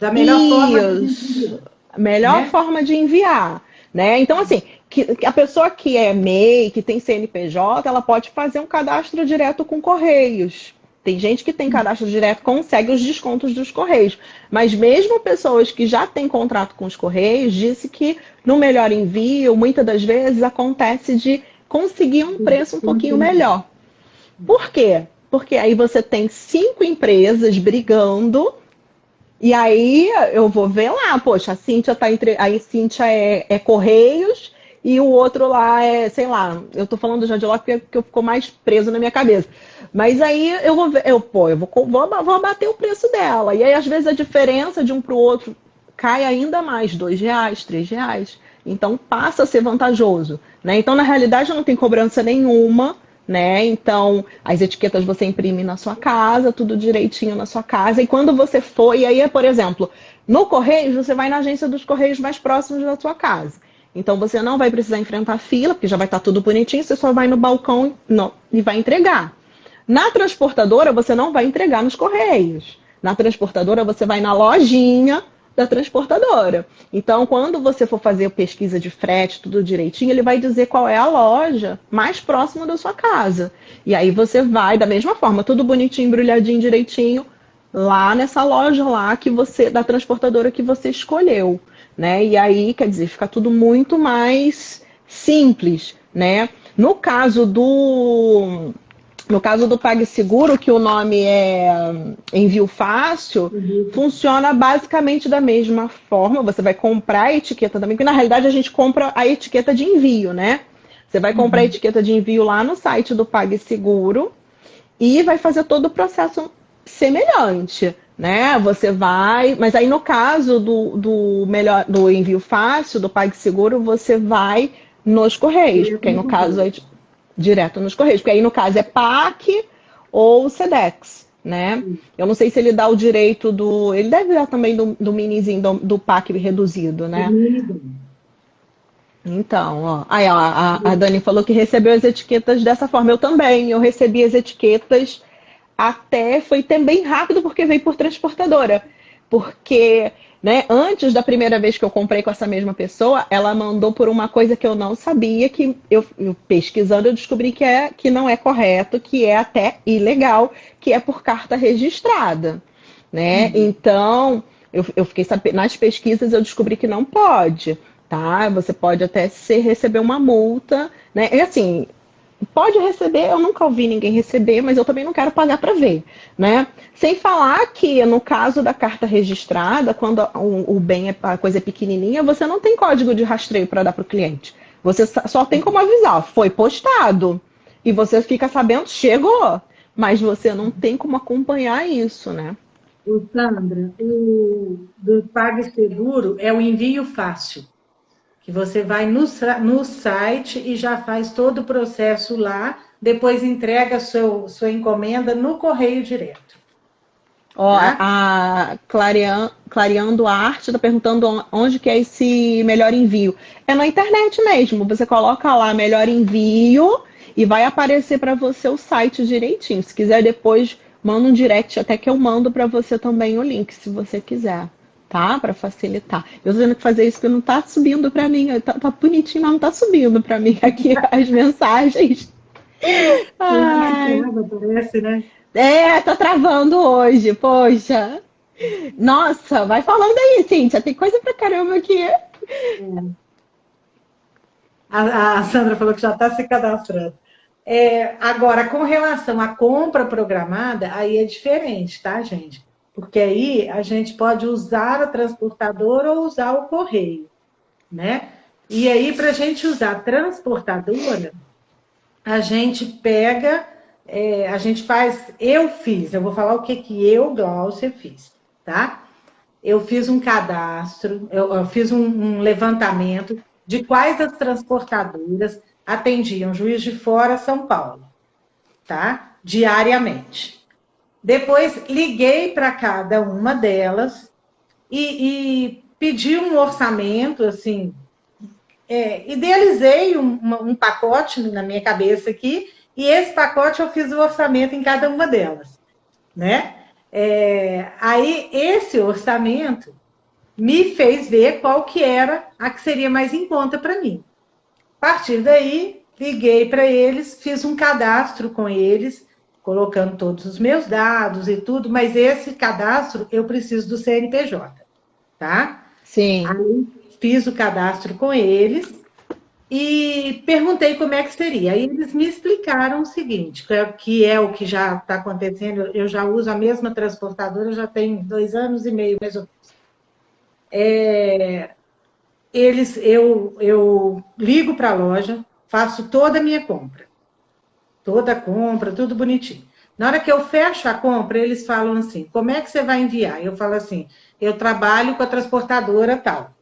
da melhor forma de isso, envio, a melhor né? forma de enviar, né? Então, assim, que a pessoa que é MEI, que tem CNPJ, ela pode fazer um cadastro direto com Correios. Tem gente que tem cadastro direto, consegue os descontos dos Correios. Mas mesmo pessoas que já têm contrato com os Correios, disse que no melhor envio, muitas das vezes acontece de conseguir um preço um pouquinho melhor. Por quê? Porque aí você tem 5 empresas brigando, e aí eu vou ver lá, poxa, a Cíntia tá entre. Aí Cíntia é Correios e o outro lá é, sei lá, eu tô falando já de lá porque ficou mais preso na minha cabeça. Mas aí eu vou ver, vou abater o preço dela. E aí, às vezes, a diferença de um para o outro cai ainda mais, R$ 2, R$ 3. Então passa a ser vantajoso, né? Então, na realidade, não tem cobrança nenhuma, né? Então, as etiquetas você imprime na sua casa, tudo direitinho na sua casa. E quando você for, e aí, por exemplo, no Correios, você vai na agência dos Correios mais próximos da sua casa. Então, você não vai precisar enfrentar fila, porque já vai estar tudo bonitinho, você só vai no balcão e vai entregar. Na transportadora, você não vai entregar nos Correios. Na transportadora, você vai na lojinha da transportadora. Então, quando você for fazer pesquisa de frete, tudo direitinho, ele vai dizer qual é a loja mais próxima da sua casa. E aí você vai, da mesma forma, tudo bonitinho, embrulhadinho, direitinho, lá nessa loja lá da transportadora que você escolheu, né? E aí, quer dizer, fica tudo muito mais simples, né? No caso do PagSeguro, que o nome é Envio Fácil, funciona basicamente da mesma forma. Você vai comprar a etiqueta também, porque na realidade a gente compra a etiqueta de envio, né? Você vai comprar a etiqueta de envio lá no site do PagSeguro e vai fazer todo o processo semelhante, né? Você vai... Mas aí no caso do Envio Fácil, do PagSeguro, você vai nos Correios, porque aí no caso é direto nos Correios, porque aí no caso é PAC ou SEDEX, né? Eu não sei se ele dá o direito do... Ele deve dar também do minizinho do PAC reduzido, né? Então, ó. Aí, ó, a Dani falou que recebeu as etiquetas dessa forma. Eu também, eu recebi as etiquetas foi também rápido porque veio por transportadora. Porque, né, antes da primeira vez que eu comprei com essa mesma pessoa, ela mandou por uma coisa que eu não sabia, que eu pesquisando eu descobri que não é correto, que é até ilegal, que é por carta registrada, né? Então, eu fiquei sabendo, nas pesquisas eu descobri que não pode, tá? Você pode até receber uma multa, né? E assim, pode receber, eu nunca ouvi ninguém receber, mas eu também não quero pagar para ver, né? Sem falar que no caso da carta registrada, quando o bem a coisa é pequenininha, você não tem código de rastreio para dar para o cliente. Você só tem como avisar, foi postado e você fica sabendo, chegou, mas você não tem como acompanhar isso, né? Sandra, o do PagSeguro é o envio fácil, que você vai no site e já faz todo o processo lá, depois entrega sua encomenda no correio direto. Ó, Tá? a Clareando Arte está perguntando onde que é esse melhor envio. É na internet mesmo. Você coloca lá melhor envio e vai aparecer para você o site direitinho. Se quiser depois, manda um direct, até que eu mando para você também o link, se você quiser, tá? Para facilitar. Eu tô tendo que fazer isso porque não tá subindo para mim. Tá bonitinho, mas não tá subindo para mim aqui as mensagens. Ai. Parece, né? Tá travando hoje, poxa. Nossa, vai falando aí, Cíntia. Tem coisa pra caramba aqui. A Sandra falou que já está se cadastrando. Agora, com relação à compra programada, aí é diferente, tá, gente? Porque aí a gente pode usar a transportadora ou usar o correio, né? E aí, para a gente usar a transportadora, a gente pega, a gente faz, eu vou falar o que eu, Glaucia, fiz, tá? Eu fiz um cadastro, eu fiz um levantamento de quais as transportadoras atendiam Juiz de Fora, São Paulo, tá? Diariamente. Depois liguei para cada uma delas e pedi um orçamento, assim, idealizei um pacote na minha cabeça aqui, e esse pacote eu fiz o orçamento em cada uma delas, né? Aí, esse orçamento me fez ver qual que era a que seria mais em conta para mim. A partir daí, liguei para eles, fiz um cadastro com eles, colocando todos os meus dados e tudo, mas esse cadastro eu preciso do CNPJ, tá? Sim. Aí, fiz o cadastro com eles e perguntei como é que seria. Aí eles me explicaram o seguinte, que é o que já está acontecendo, eu já uso a mesma transportadora, já tem 2 anos e meio, mais ou menos. Eu ligo para a loja, faço toda a minha compra. Toda a compra, tudo bonitinho. Na hora que eu fecho a compra, eles falam assim, como é que você vai enviar? Eu falo assim, eu trabalho com a transportadora tal.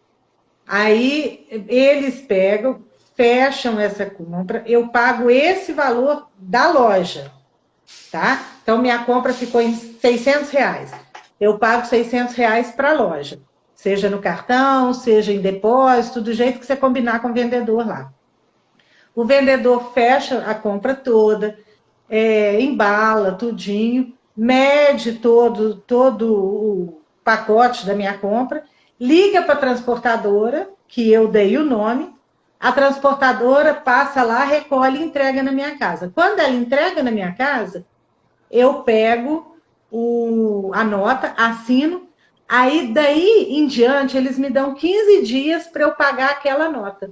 Aí eles pegam, fecham essa compra, eu pago esse valor da loja, tá? Então minha compra ficou em R$ 600. Eu pago R$ 600 para a loja, seja no cartão, seja em depósito, do jeito que você combinar com o vendedor lá. O vendedor fecha a compra toda, embala tudinho, mede todo o pacote da minha compra, liga para a transportadora, que eu dei o nome, a transportadora passa lá, recolhe e entrega na minha casa. Quando ela entrega na minha casa, eu pego a nota, assino, aí daí em diante eles me dão 15 dias para eu pagar aquela nota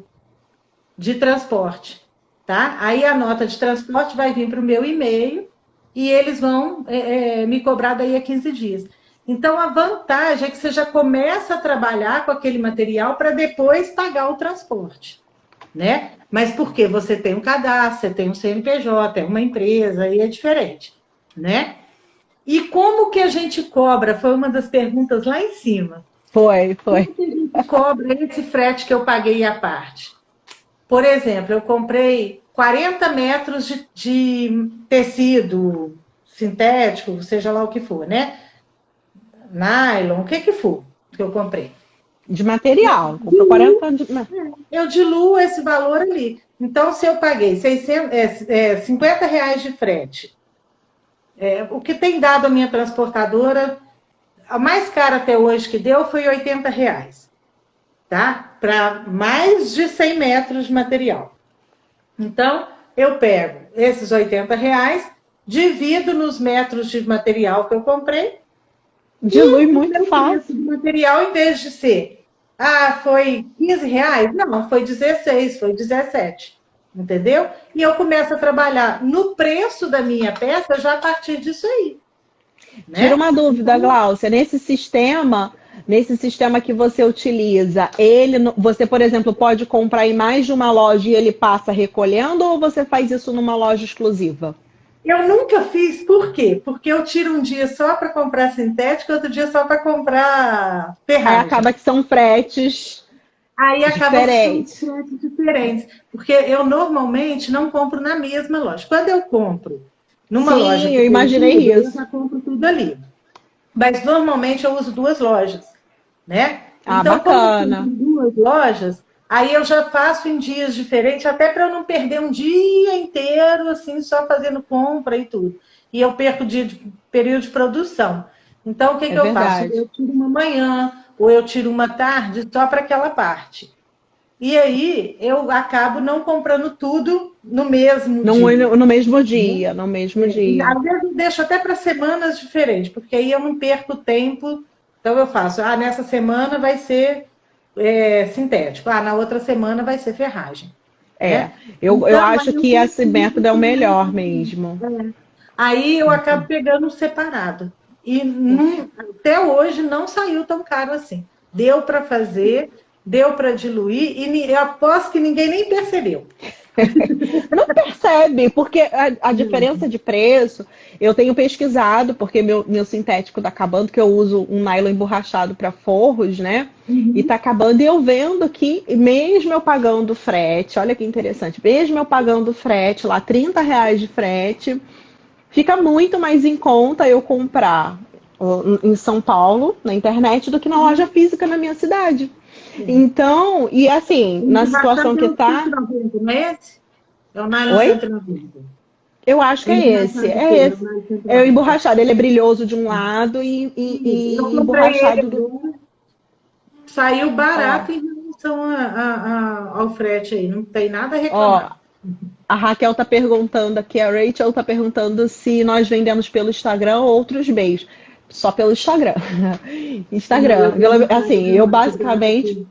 de transporte, tá? Aí a nota de transporte vai vir para o meu e-mail e eles vão me cobrar daí a 15 dias. Então, a vantagem é que você já começa a trabalhar com aquele material para depois pagar o transporte, né? Mas por quê? Você tem um cadastro, você tem um CNPJ, é uma empresa, aí é diferente, né? E como que a gente cobra? Foi uma das perguntas lá em cima. Foi. Como que a gente cobra esse frete que eu paguei à parte? Por exemplo, eu comprei 40 metros de tecido sintético, seja lá o que for, né? Nylon, o que que for que eu comprei. De material. Comprou 40 anos de... Eu diluo esse valor ali. Então, se eu paguei R$ 50 de frete, o que tem dado a minha transportadora, a mais cara até hoje que deu foi R$ 80, tá? Para mais de 100 metros de material. Então, eu pego esses R$ 80, divido nos metros de material que eu comprei. Dilui muito fácil. O material, em vez de ser, foi R$ 15? Não, foi 16, foi 17. Entendeu? E eu começo a trabalhar no preço da minha peça já a partir disso aí. Né? Tira uma dúvida, Gláucia. Nesse sistema que você utiliza, você, por exemplo, pode comprar em mais de uma loja e ele passa recolhendo, ou você faz isso numa loja exclusiva? Eu nunca fiz, por quê? Porque eu tiro um dia só para comprar sintético, outro dia só para comprar ferragem. Aí acaba que são fretes diferentes. São fretes diferentes. Porque eu normalmente não compro na mesma loja. Quando eu compro numa loja... Sim, eu imaginei isso. Eu já compro tudo ali. Mas normalmente eu uso 2 lojas, né? Então, bacana. Como eu tenho 2 lojas, aí eu já faço em dias diferentes, até para eu não perder um dia inteiro, assim, só fazendo compra e tudo. E eu perco período de produção. Então, o que eu faço? Eu tiro uma manhã, ou eu tiro uma tarde só para aquela parte. E aí, eu acabo não comprando tudo no mesmo dia. No mesmo dia, no mesmo dia. Às vezes eu deixo até para semanas diferentes, porque aí eu não perco tempo. Então, eu faço, nessa semana vai ser sintético, na outra semana vai ser ferragem. Né? Eu acho que esse método é o melhor mesmo. Aí eu acabo pegando separado. E até hoje não saiu tão caro assim. Deu para fazer, deu para diluir, e eu aposto que ninguém nem percebeu. Não percebe, porque a diferença de preço, eu tenho pesquisado, porque meu sintético está acabando, que eu uso um nylon emborrachado para forros, né? E está acabando, e eu vendo que, mesmo eu pagando frete, olha que interessante, mesmo eu pagando frete, lá R$ 30 de frete, fica muito mais em conta eu comprar em São Paulo, na internet, do que na loja física na minha cidade. Então, e assim, na situação que tá... É o nylon 190. Eu acho que é esse. É o emborrachado. Ele é brilhoso de um lado e emborrachado do... Saiu barato em relação ao frete aí. Não tem nada a reclamar. A Raquel tá perguntando aqui, a Rachel tá perguntando se nós vendemos pelo Instagram ou outros meios. Só pelo Instagram. Instagram. Assim, eu basicamente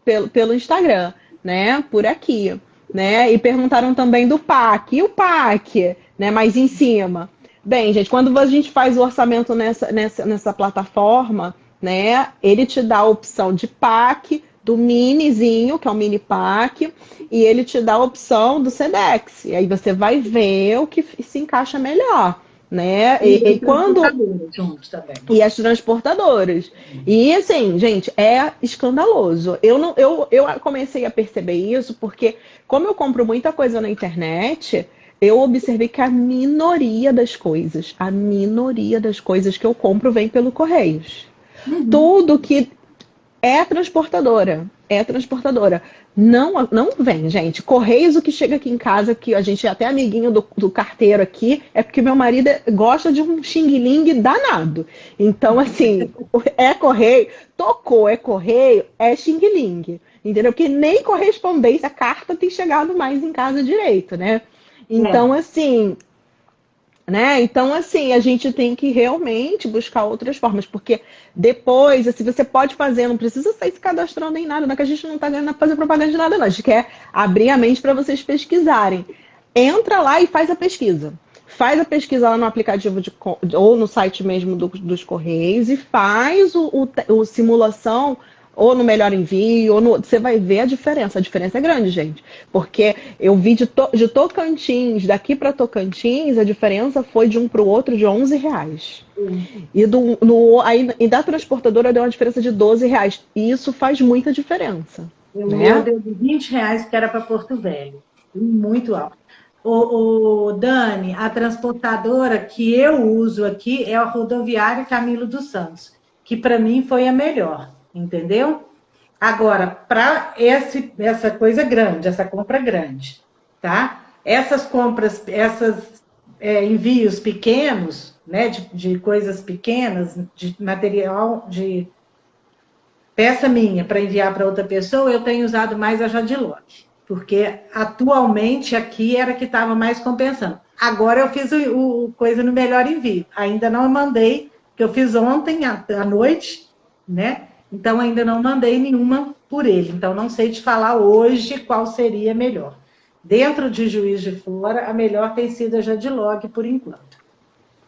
pelo Instagram. né, por aqui, né? E perguntaram também do PAC. E o PAC, né, mais em cima? Bem, gente, quando a gente faz o orçamento nessa plataforma, né, ele te dá a opção de PAC, do minizinho, que é o mini PAC, e ele te dá a opção do Sedex. E aí você vai ver o que se encaixa melhor, né? E quando juntos também. e as transportadoras. E assim, gente, é escandaloso. Eu comecei a perceber isso porque, como eu compro muita coisa na internet, eu observei que a minoria das coisas que eu compro vem pelo Correios. Tudo que é transportadora. É transportadora. Não vem, gente. Correios, o que chega aqui em casa, que a gente é até amiguinho do carteiro aqui, é porque meu marido gosta de um xing-ling danado. Então, assim, é correio, tocou, é correio, é xing-ling. Entendeu? Porque nem correspondência, a carta tem chegado mais em casa direito, né? Então, assim, né? Então, assim, a gente tem que realmente buscar outras formas, porque depois, assim, você pode fazer, não precisa sair se cadastrando em nada, não é que a gente não está ganhando fazer propaganda de nada, não. A gente quer abrir a mente para vocês pesquisarem. Entra lá e faz a pesquisa. Faz a pesquisa lá no aplicativo ou no site mesmo dos Correios e faz o simulação ou no Melhor Envio, você vai ver a diferença. A diferença é grande, gente. Porque eu vi de Tocantins, daqui para Tocantins, a diferença foi de um para o outro de R$ 11. E da transportadora deu uma diferença de R$ 12. E isso faz muita diferença. O meu deu de R$ 20, porque era para Porto Velho. Muito alto. Dani, a transportadora que eu uso aqui é a rodoviária Camilo dos Santos, que para mim foi a melhor. Entendeu? Agora, para essa coisa grande, essa compra grande, tá? Essas compras, envios pequenos, né, de coisas pequenas, de material, de peça minha para enviar para outra pessoa, eu tenho usado mais a Jadilog, porque atualmente aqui era que estava mais compensando. Agora eu fiz o coisa no Melhor Envio, ainda não mandei, que eu fiz ontem à noite, né? Então, ainda não mandei nenhuma por ele. Então, não sei te falar hoje qual seria melhor. Dentro de Juiz de Fora, a melhor tem sido a Jadilog, por enquanto.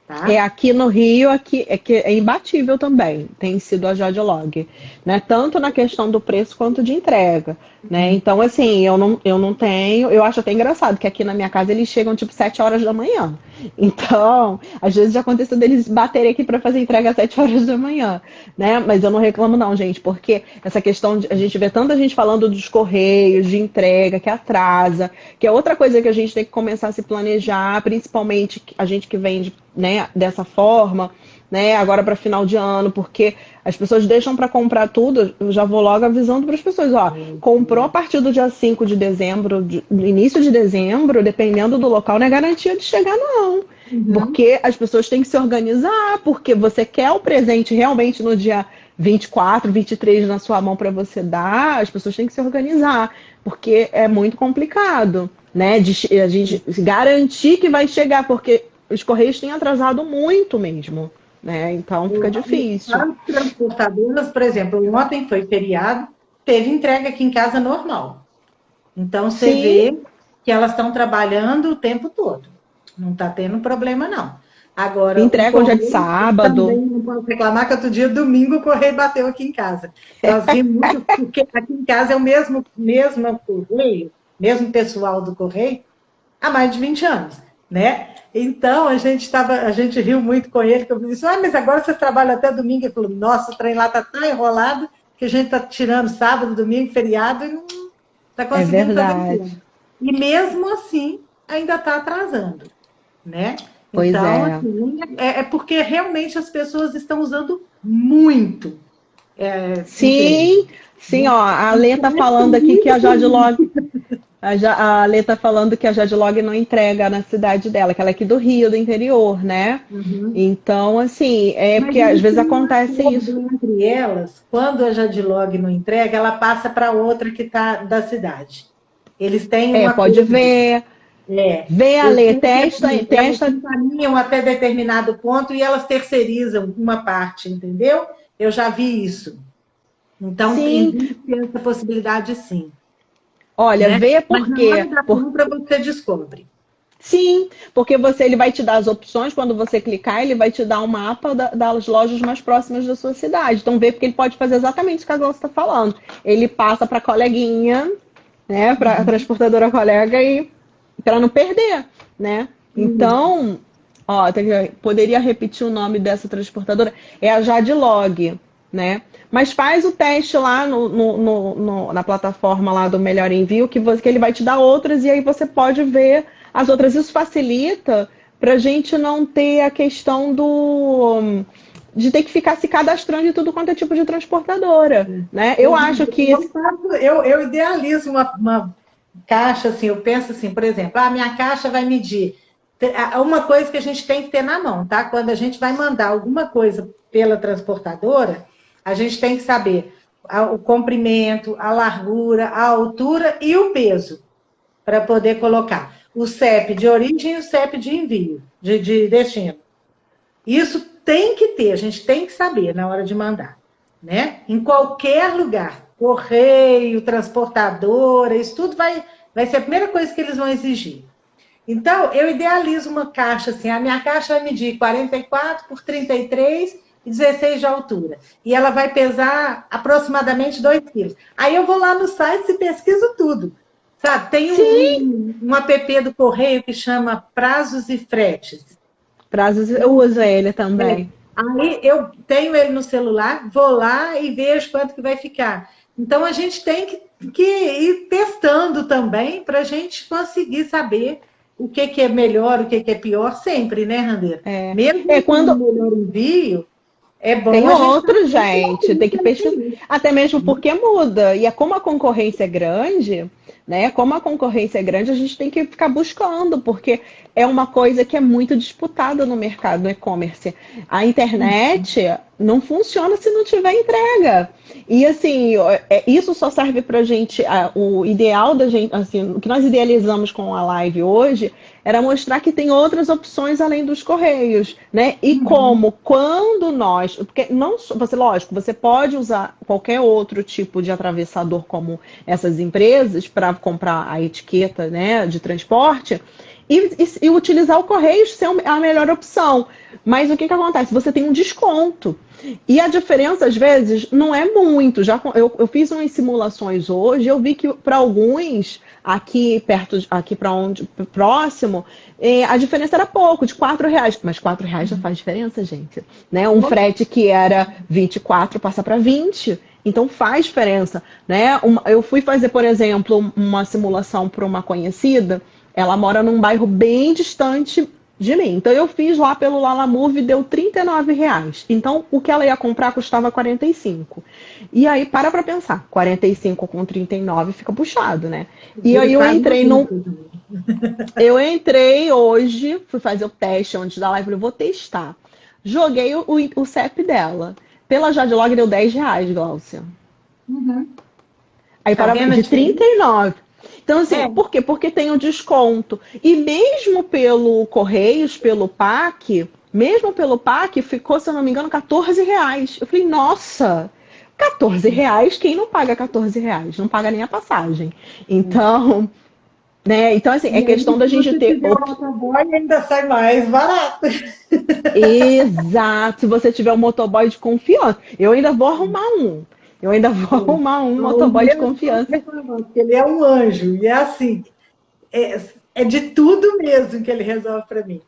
Tá? Aqui no Rio, é imbatível também, tem sido a Jadilog, né? Tanto na questão do preço quanto de entrega, né? Então, assim, eu não tenho, eu acho até engraçado que aqui na minha casa eles chegam tipo 7 horas da manhã. Então, às vezes já aconteceu deles baterem aqui para fazer entrega às 7 horas da manhã, né? Mas eu não reclamo não, gente, porque essa questão a gente vê tanta gente falando dos correios, de entrega, que atrasa, que é outra coisa que a gente tem que começar a se planejar, principalmente a gente que vende, né, dessa forma, né, agora para final de ano, porque as pessoas deixam para comprar tudo, eu já vou logo avisando para as pessoas, ó, comprou a partir do dia 5 de dezembro, no início de dezembro, dependendo do local, não é garantia de chegar não, porque as pessoas têm que se organizar, porque você quer o presente realmente no dia 24, 23 na sua mão para você dar, as pessoas têm que se organizar, porque é muito complicado, né, a gente garantir que vai chegar, porque os Correios têm atrasado muito mesmo, né? Então fica difícil. As transportadoras, por exemplo, ontem foi feriado, teve entrega aqui em casa normal. Então você vê que elas estão trabalhando o tempo todo. Não está tendo problema, não. Agora, entregam dia de sábado. Também não posso reclamar que outro dia, domingo, o correio bateu aqui em casa. Nós vimos muito, porque aqui em casa é o mesmo correio, mesmo pessoal do correio, há mais de 20 anos, né? Então, a gente riu muito com ele, que eu disse, mas agora você trabalha até domingo. Ele falou, nossa, o trem lá está tão enrolado que a gente está tirando sábado, domingo, feriado, e não está conseguindo fazer isso. E mesmo assim, ainda está atrasando, né? Pois então, assim, é porque realmente as pessoas estão usando muito. Sim, ó, a Lê está falando aqui que a Jadilog... A Lê tá falando que a Jadilog não entrega na cidade dela, que ela é aqui do Rio, do interior, né? Então, assim, porque às vezes acontece isso. Entre elas, quando a Jadilog não entrega, ela passa para outra que está da cidade. Eles têm uma pode ver. Vê a Lê, testa. Elas caminham até determinado ponto e elas terceirizam uma parte, entendeu? Eu já vi isso. Então, existe essa possibilidade, sim. Olha, né? vê Mas por na quê. hora da compra você descobre. Sim, porque ele vai te dar as opções, quando você clicar, ele vai te dar um mapa das lojas mais próximas da sua cidade. Então vê porque ele pode fazer exatamente o que a Glaucia está falando. Ele passa para a coleguinha, né, para a Uhum. transportadora colega e para não perder, né? Isso. Então, ó, poderia repetir o nome dessa transportadora? É a Jadlog, né? Mas faz o teste lá na plataforma lá do Melhor Envio, que ele vai te dar outras e aí você pode ver as outras. Isso facilita para a gente não ter a questão de ter que ficar se cadastrando em tudo quanto é tipo de transportadora, né? Eu acho que Eu idealizo uma caixa, assim, eu penso assim, por exemplo, a minha caixa vai medir. Uma coisa que a gente tem que ter na mão, tá? Quando a gente vai mandar alguma coisa pela transportadora, a gente tem que saber o comprimento, a largura, a altura e o peso para poder colocar o CEP de origem e o CEP de envio, de destino. Isso tem que ter, a gente tem que saber na hora de mandar, né? Em qualquer lugar, correio, transportadora, isso tudo vai ser a primeira coisa que eles vão exigir. Então, eu idealizo uma caixa assim, a minha caixa vai medir 44 por 33 e 16 de altura. E ela vai pesar aproximadamente 2 quilos. Aí eu vou lá no site e pesquiso tudo. Sabe, tem sim, um app do Correio que chama Prazos e Fretes. prazos eu uso ele também. Aí eu tenho ele no celular, vou lá e vejo quanto que vai ficar. Então a gente tem que ir testando também para a gente conseguir saber o que é melhor, o que é pior, sempre, né, Randeira? É Mesmo com o quando melhor envio, é bom tem a gente outro, saber gente, tem que pesquisar, até mesmo porque muda. E é como a concorrência é grande, né? Como a concorrência é grande, a gente tem que ficar buscando, porque é uma coisa que é muito disputada no mercado do e-commerce. A internet não funciona se não tiver entrega. E assim, isso só serve pra gente, o ideal da gente, assim, o que nós idealizamos com a live hoje era mostrar que tem outras opções além dos correios, né? E como, quando nós, porque não, você, lógico, você pode usar qualquer outro tipo de atravessador como essas empresas para comprar a etiqueta, né, de transporte. E utilizar o correio ser a melhor opção. Mas o que acontece? Você tem um desconto. E a diferença, às vezes, não é muito. Eu fiz umas simulações hoje, eu vi que para alguns, aqui perto, aqui para onde, próximo, a diferença era pouco, de R$ 4. Mas R$ 4 já faz diferença, gente. Né? Um frete que era 24 passa para 20. Então faz diferença. Né? Eu fui fazer, por exemplo, uma simulação para uma conhecida. Ela mora num bairro bem distante de mim. Então eu fiz lá pelo Lalamove e deu R$ 39. Então o que ela ia comprar custava 45. E aí para pensar, 45 com 39 fica puxado, né? E aí eu entrei hoje, fui fazer o teste antes da live, falei, vou testar. Joguei o CEP dela. Pela Jadlog deu R$ 10, Glaucia. Aí Tá para vendo a de diferença? 39. Então, assim, É, por quê? Porque tem o desconto. E mesmo pelo Correios, mesmo pelo PAC, ficou, se eu não me engano, R$ 14. Eu falei, nossa, R$ 14? Quem não paga R$ 14? Não paga nem a passagem. Então, né? Então, assim, é e aí, questão da se gente você ter. tiver o motoboy, ainda sai mais barato. Exato, se você tiver um motoboy de confiança. Eu ainda vou arrumar um. Eu ainda vou arrumar um O motoboy de meu, confiança. porque ele é um anjo. E é assim, é de tudo mesmo que ele resolve para mim.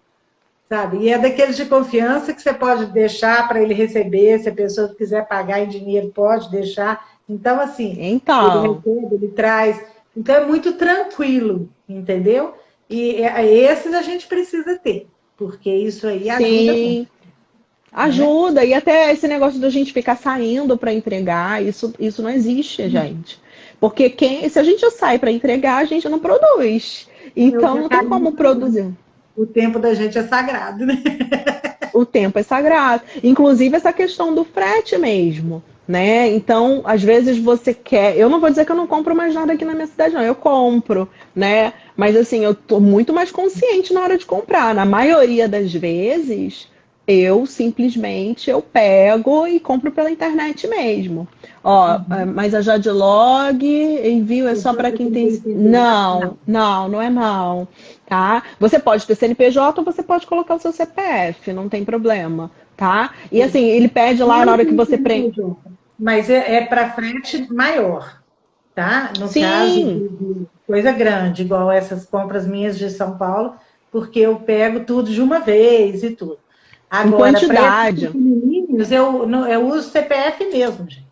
Sabe? E é daqueles de confiança que você pode deixar para ele receber, se a pessoa quiser pagar em dinheiro, pode deixar. Então, assim, ele Então, recebe, ele traz. Então, é muito tranquilo, entendeu? E esses a gente precisa ter, porque isso aí ajuda muito, sim. né? Ajuda, e até esse negócio da gente ficar saindo para entregar, isso não existe, gente. Porque se a gente sai para entregar, a gente não produz. É o que Então a não tem Karine como falou. produzir. O tempo da gente é sagrado, né? O tempo é sagrado. Inclusive essa questão do frete mesmo, né? Então, às vezes você quer. Eu não vou dizer que eu não compro mais nada aqui na minha cidade, não. Eu compro, né? Mas assim, eu tô muito mais consciente na hora de comprar. Na maioria das vezes, eu simplesmente eu pego e compro pela internet mesmo. Ó, mas a Jadlog, envio é só para quem tem. Não, não, não é não, tá? Você pode ter CNPJ ou você pode colocar o seu CPF, não tem problema, tá? E assim, ele pede lá na Não hora que tem você preenche. CNPJ, mas é para frete maior, tá? No caso Sim, de coisa grande, igual essas compras minhas de São Paulo, porque eu pego tudo de uma vez e tudo. em Agora, para esses quantidade. pequenininhos, eu uso CPF mesmo, gente.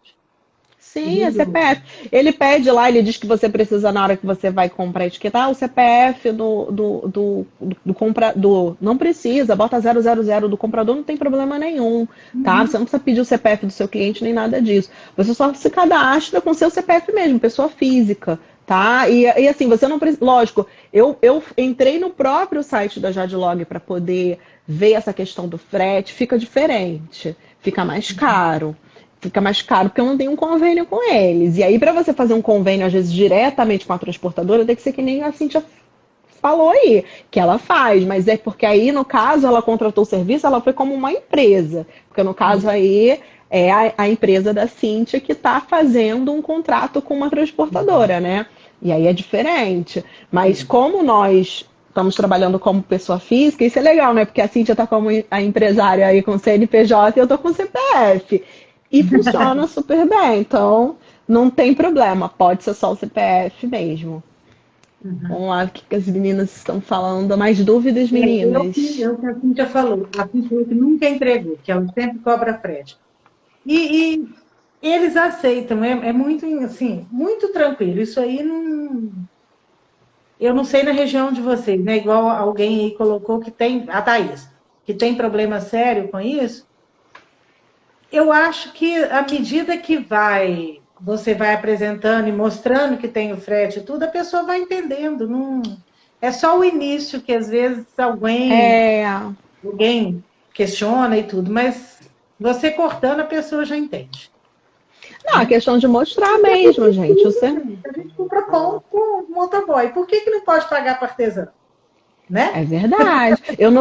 Sim, é Viu? CPF. Ele pede lá, ele diz que você precisa, na hora que você vai comprar, etiquetar o CPF do comprador. Não precisa, bota 000 do comprador, não tem problema nenhum, tá? Você não precisa pedir o CPF do seu cliente nem nada disso. Você só se cadastra com seu CPF mesmo, pessoa física, tá? E assim, você não precisa. Lógico, eu entrei no próprio site da Jadlog para poder ver essa questão do frete, fica diferente, fica mais caro. Fica mais caro porque eu não tenho um convênio com eles. E aí, para você fazer um convênio, às vezes, diretamente com a transportadora, tem que ser que nem a Cintia falou aí, que ela faz. Mas é porque aí, no caso, ela contratou o serviço, ela foi como uma empresa. Porque no caso aí, é a empresa da Cintia que está fazendo um contrato com uma transportadora, né? E aí é diferente. Mas como nós estamos trabalhando como pessoa física, isso é legal, né? Porque a Cintia está como a empresária aí com CNPJ e eu estou com CPF. E funciona super bem, então não tem problema, pode ser só o CPF mesmo. Vamos lá, o que as meninas estão falando? Mais dúvidas, É meninas? o que a Cíntia falou. A Cíntia falou que nunca entregou, que ela sempre cobra frete. E eles aceitam, é muito, assim, muito tranquilo. Isso aí não. Eu não sei na região de vocês, né? Igual alguém aí colocou que tem, a Thaís, que tem problema sério com isso. Eu acho que à medida que você vai apresentando e mostrando que tem o frete e tudo, a pessoa vai entendendo. Não, é só o início que às vezes É. alguém questiona e tudo, mas você cortando a pessoa já entende, Não, é né? questão de mostrar Porque a gente mesmo, gente. precisa, gente. A gente compra pão com motoboy. Por que não pode pagar para artesão, né? É verdade. Eu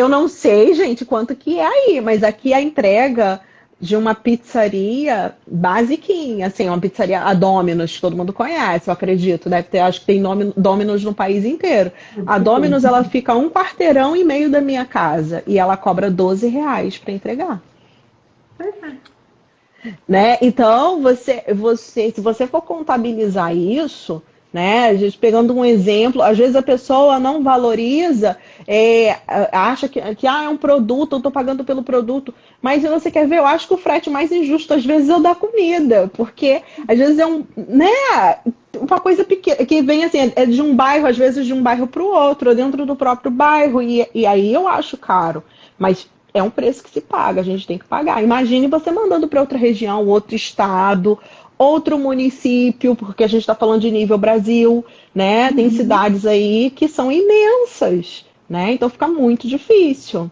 não sei, gente, quanto que é aí, mas aqui a entrega de uma pizzaria basiquinha, assim, uma pizzaria, a Domino's, todo mundo conhece, eu acredito, deve ter, acho que tem nome Domino's no país inteiro. A Domino's, ela fica a 1 quarteirão e meio da minha casa e ela cobra R$ 12 para entregar. Né? Então, se você for contabilizar isso, né? A gente pegando um exemplo, às vezes a pessoa não valoriza, acha que é um produto, eu estou pagando pelo produto, mas você quer ver, eu acho que o frete mais injusto às vezes é o da comida, porque às vezes é né? Uma coisa pequena, que vem assim, é de um bairro, às vezes de um bairro para o outro, dentro do próprio bairro, e aí eu acho caro, mas é um preço que se paga, a gente tem que pagar. Imagine você mandando para outra região, outro estado, outro município, porque a gente está falando de nível Brasil, né? Tem cidades aí que são imensas, né? Então fica muito difícil.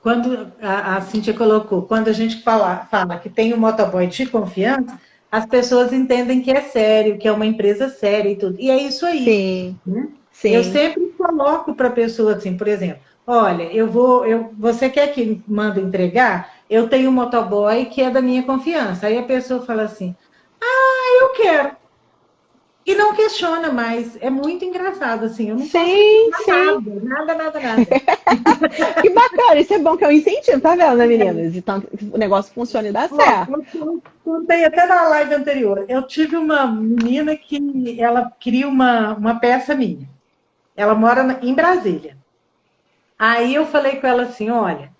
Quando a Cíntia colocou, quando a gente fala que tem um motoboy de confiança, as pessoas entendem que é sério, que é uma empresa séria e tudo. E é isso aí, Sim, né? Eu sim. sempre coloco para a pessoa assim, por exemplo, olha, você quer que manda entregar? Eu tenho um motoboy que é da minha confiança. Aí a pessoa fala assim, eu quero. E não questiona mais. É muito engraçado, assim. Eu não posso Sim, questionar sim. nada. Que bacana, isso é bom que é um incentivo, tá vendo, né, meninas? Então o negócio funciona e dá Ó, certo. eu contei até na live anterior. Eu tive uma menina que ela queria uma peça minha. Ela mora em Brasília. Aí eu falei com ela assim, olha,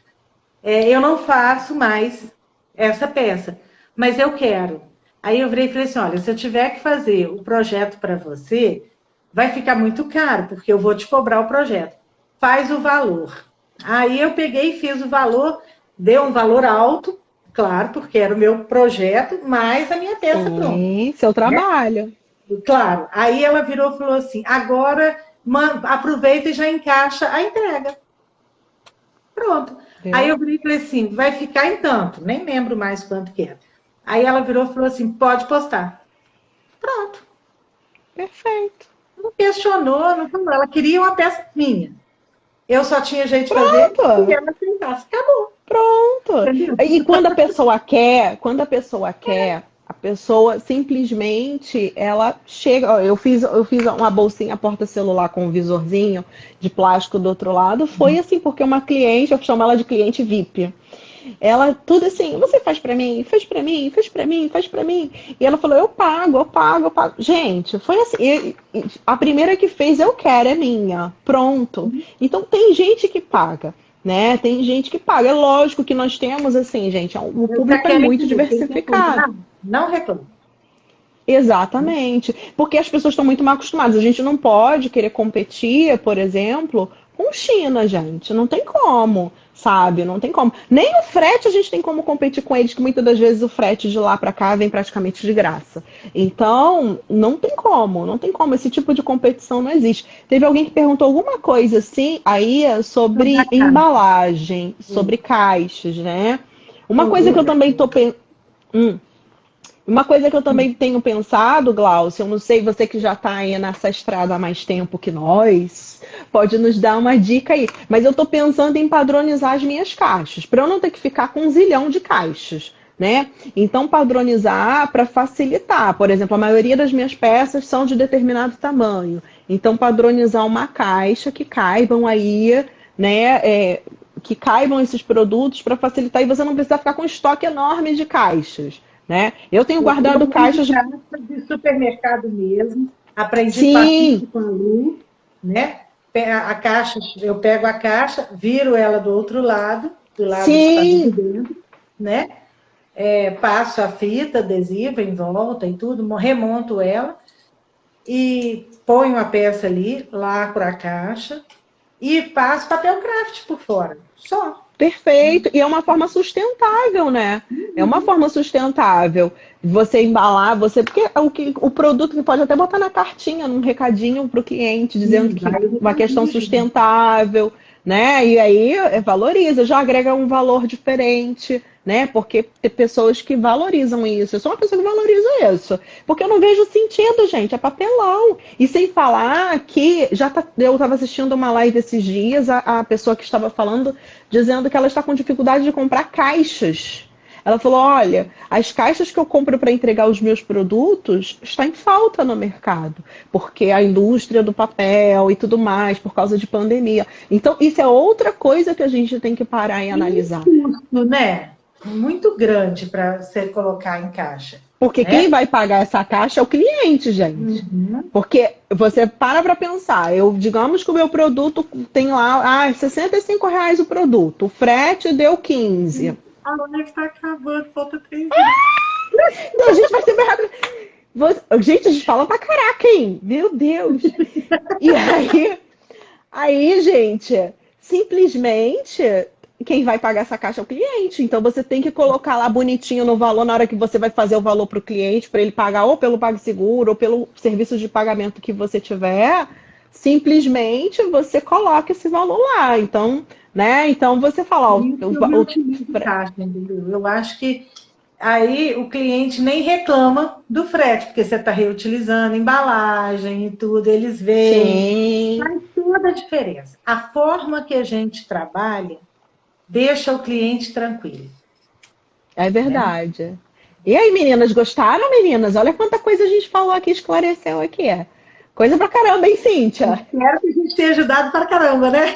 eu não faço mais essa peça, mas eu quero. Aí eu virei e falei assim, olha, se eu tiver que fazer o projeto para você, vai ficar muito caro, porque eu vou te cobrar o projeto. Faz o valor. Aí eu peguei e fiz o valor, deu um valor alto, claro, porque era o meu projeto, mais a minha peça pronta, Sim, seu né? trabalho. Claro. Aí ela virou e falou assim: agora aproveita e já encaixa a entrega. Pronto. Aí Viu? eu virei e falei assim: vai ficar em tanto, nem lembro mais quanto que era. Aí ela virou e falou assim: pode postar. Pronto. Perfeito. Não questionou, não falou. Ela queria uma peça minha. Eu só tinha jeito de fazer Pronto. e ela aceitasse. Acabou. Pronto. Entendeu? E quando a pessoa quer, a pessoa simplesmente ela chega. Ó, eu fiz uma bolsinha porta-celular com um visorzinho de plástico do outro lado. Foi assim, porque uma cliente, eu chamo ela de cliente VIP. Ela, tudo assim, você faz pra mim, faz pra mim, faz pra mim, faz pra mim. E ela falou, eu pago, eu pago, eu pago. Gente, foi assim. A primeira que fez, eu quero, é minha. Pronto. Então tem gente que paga, né? Tem gente que paga. É lógico que nós temos, assim, gente, o Eu já público é quero muito dizer, quem quer diversificado. comprar, não reclama. Exatamente. Porque as pessoas estão muito mal acostumadas. A gente não pode querer competir, por exemplo, com China, gente. Não tem como, sabe? Não tem como. Nem o frete a gente tem como competir com eles, que muitas das vezes o frete de lá para cá vem praticamente de graça. Então, não tem como, não tem como. Esse tipo de competição não existe. Teve alguém que perguntou alguma coisa assim aí Sobre a sobre casa. embalagem, sobre caixas, né? Uma coisa que eu Outra. também tô pensando. Uma coisa que eu também tenho pensado, Glaucio, eu não sei, você que já está aí nessa estrada há mais tempo que nós, pode nos dar uma dica aí. Mas eu estou pensando em padronizar as minhas caixas, para eu não ter que ficar com um zilhão de caixas, né? Então, padronizar para facilitar. Por exemplo, a maioria das minhas peças são de determinado tamanho. Então, padronizar uma caixa que caibam aí, né? Que caibam esses produtos para facilitar e você não precisa ficar com um estoque enorme de caixas. Né? Eu tenho Eu guardado uso caixas. caixa de supermercado mesmo. Aprendi com a Sim, Pita e com a Lu, né? A caixa, eu pego a caixa, viro ela do lado que está sim, dentro, né? Passo a fita adesiva em volta e tudo, remonto ela e ponho a peça ali, lacro a caixa e passo papel craft por fora. Só. perfeito. E é uma forma sustentável, né? É uma forma sustentável. Você embalar, porque o produto que pode até botar na cartinha, num recadinho para o cliente, dizendo E que vai o uma questão recadinho junto. sustentável, né? E aí valoriza, já agrega um valor diferente, né? Porque tem pessoas que valorizam isso. Eu sou uma pessoa que valoriza isso. Porque eu não vejo sentido, gente. É papelão. E sem falar que eu estava assistindo uma live esses dias, a pessoa que estava falando, dizendo que ela está com dificuldade de comprar caixas. Ela falou: olha, as caixas que eu compro para entregar os meus produtos está em falta no mercado, porque a indústria do papel e tudo mais, por causa de pandemia. Então, isso é outra coisa que a gente tem que parar e E um analisar. custo, né? Muito grande para você colocar em caixa, Porque quem né? vai pagar essa caixa é o cliente, gente. Uhum. Porque você para pensar, digamos que o meu produto tem lá, R$ 65 o produto, o frete deu 15. A live está acabando, falta 3 minutos. Então a gente vai ter mais rápido. Gente, a gente fala pra caraca, hein? Meu Deus. E aí, gente, simplesmente quem vai pagar essa caixa é o cliente. Então você tem que colocar lá bonitinho no valor na hora que você vai fazer o valor para o cliente, para ele pagar ou pelo PagSeguro ou pelo serviço de pagamento que você tiver. Simplesmente você coloca esse valor lá. Então, né? Então você fala, ó, Isso eu reutilizo caixa, entendeu? Eu acho que aí o cliente nem reclama do frete, porque você está reutilizando embalagem e tudo, eles veem. sim, Faz toda a diferença. A forma que a gente trabalha deixa o cliente tranquilo, é né? verdade. E aí, meninas, gostaram, meninas? Olha quanta coisa a gente falou aqui, esclareceu aqui. Coisa pra caramba, hein, Cíntia? Espero que a gente tenha ajudado para caramba, né?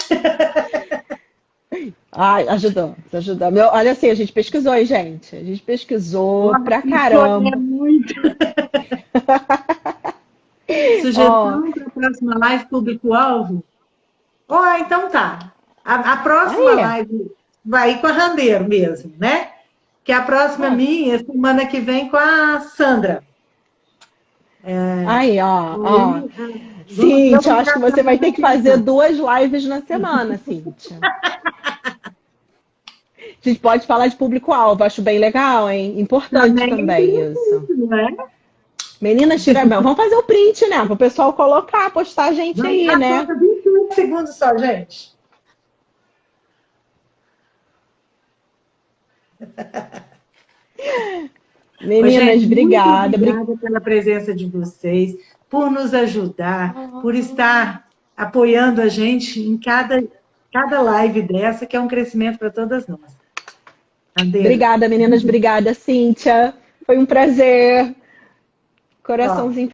Ai, ajudou, ajudou. Olha assim, a gente pesquisou, hein, gente? A gente pesquisou Nossa, pra isso é caramba. muito. Ó, Sugestão para a próxima live público-alvo? Ó, então tá. A próxima aí, live vai ir com a Randeiro mesmo, né? Que a próxima ó, minha, semana que vem, com a Sandra. aí, ó. Aí, vamos ter Cíntia, uma acho que você vai ter que fazer capacitação. 2 lives na semana, Cíntia. A gente pode falar de público-alvo, acho bem legal, hein? Importante Também é também isso. interessante, não é? Meninas, tira mel. Vamos fazer o print, né? Para o pessoal colocar, postar a gente Vamos aí, lá, né? falta 28 segundos só, gente. Ô, Meninas, gente, muito obrigada. obrigada pela presença de vocês, por nos ajudar, por estar apoiando a gente em cada cada live dessa, que é um crescimento para todas nós. Adeus. Obrigada, meninas. Obrigada, Cíntia. Foi um prazer. Coraçãozinho.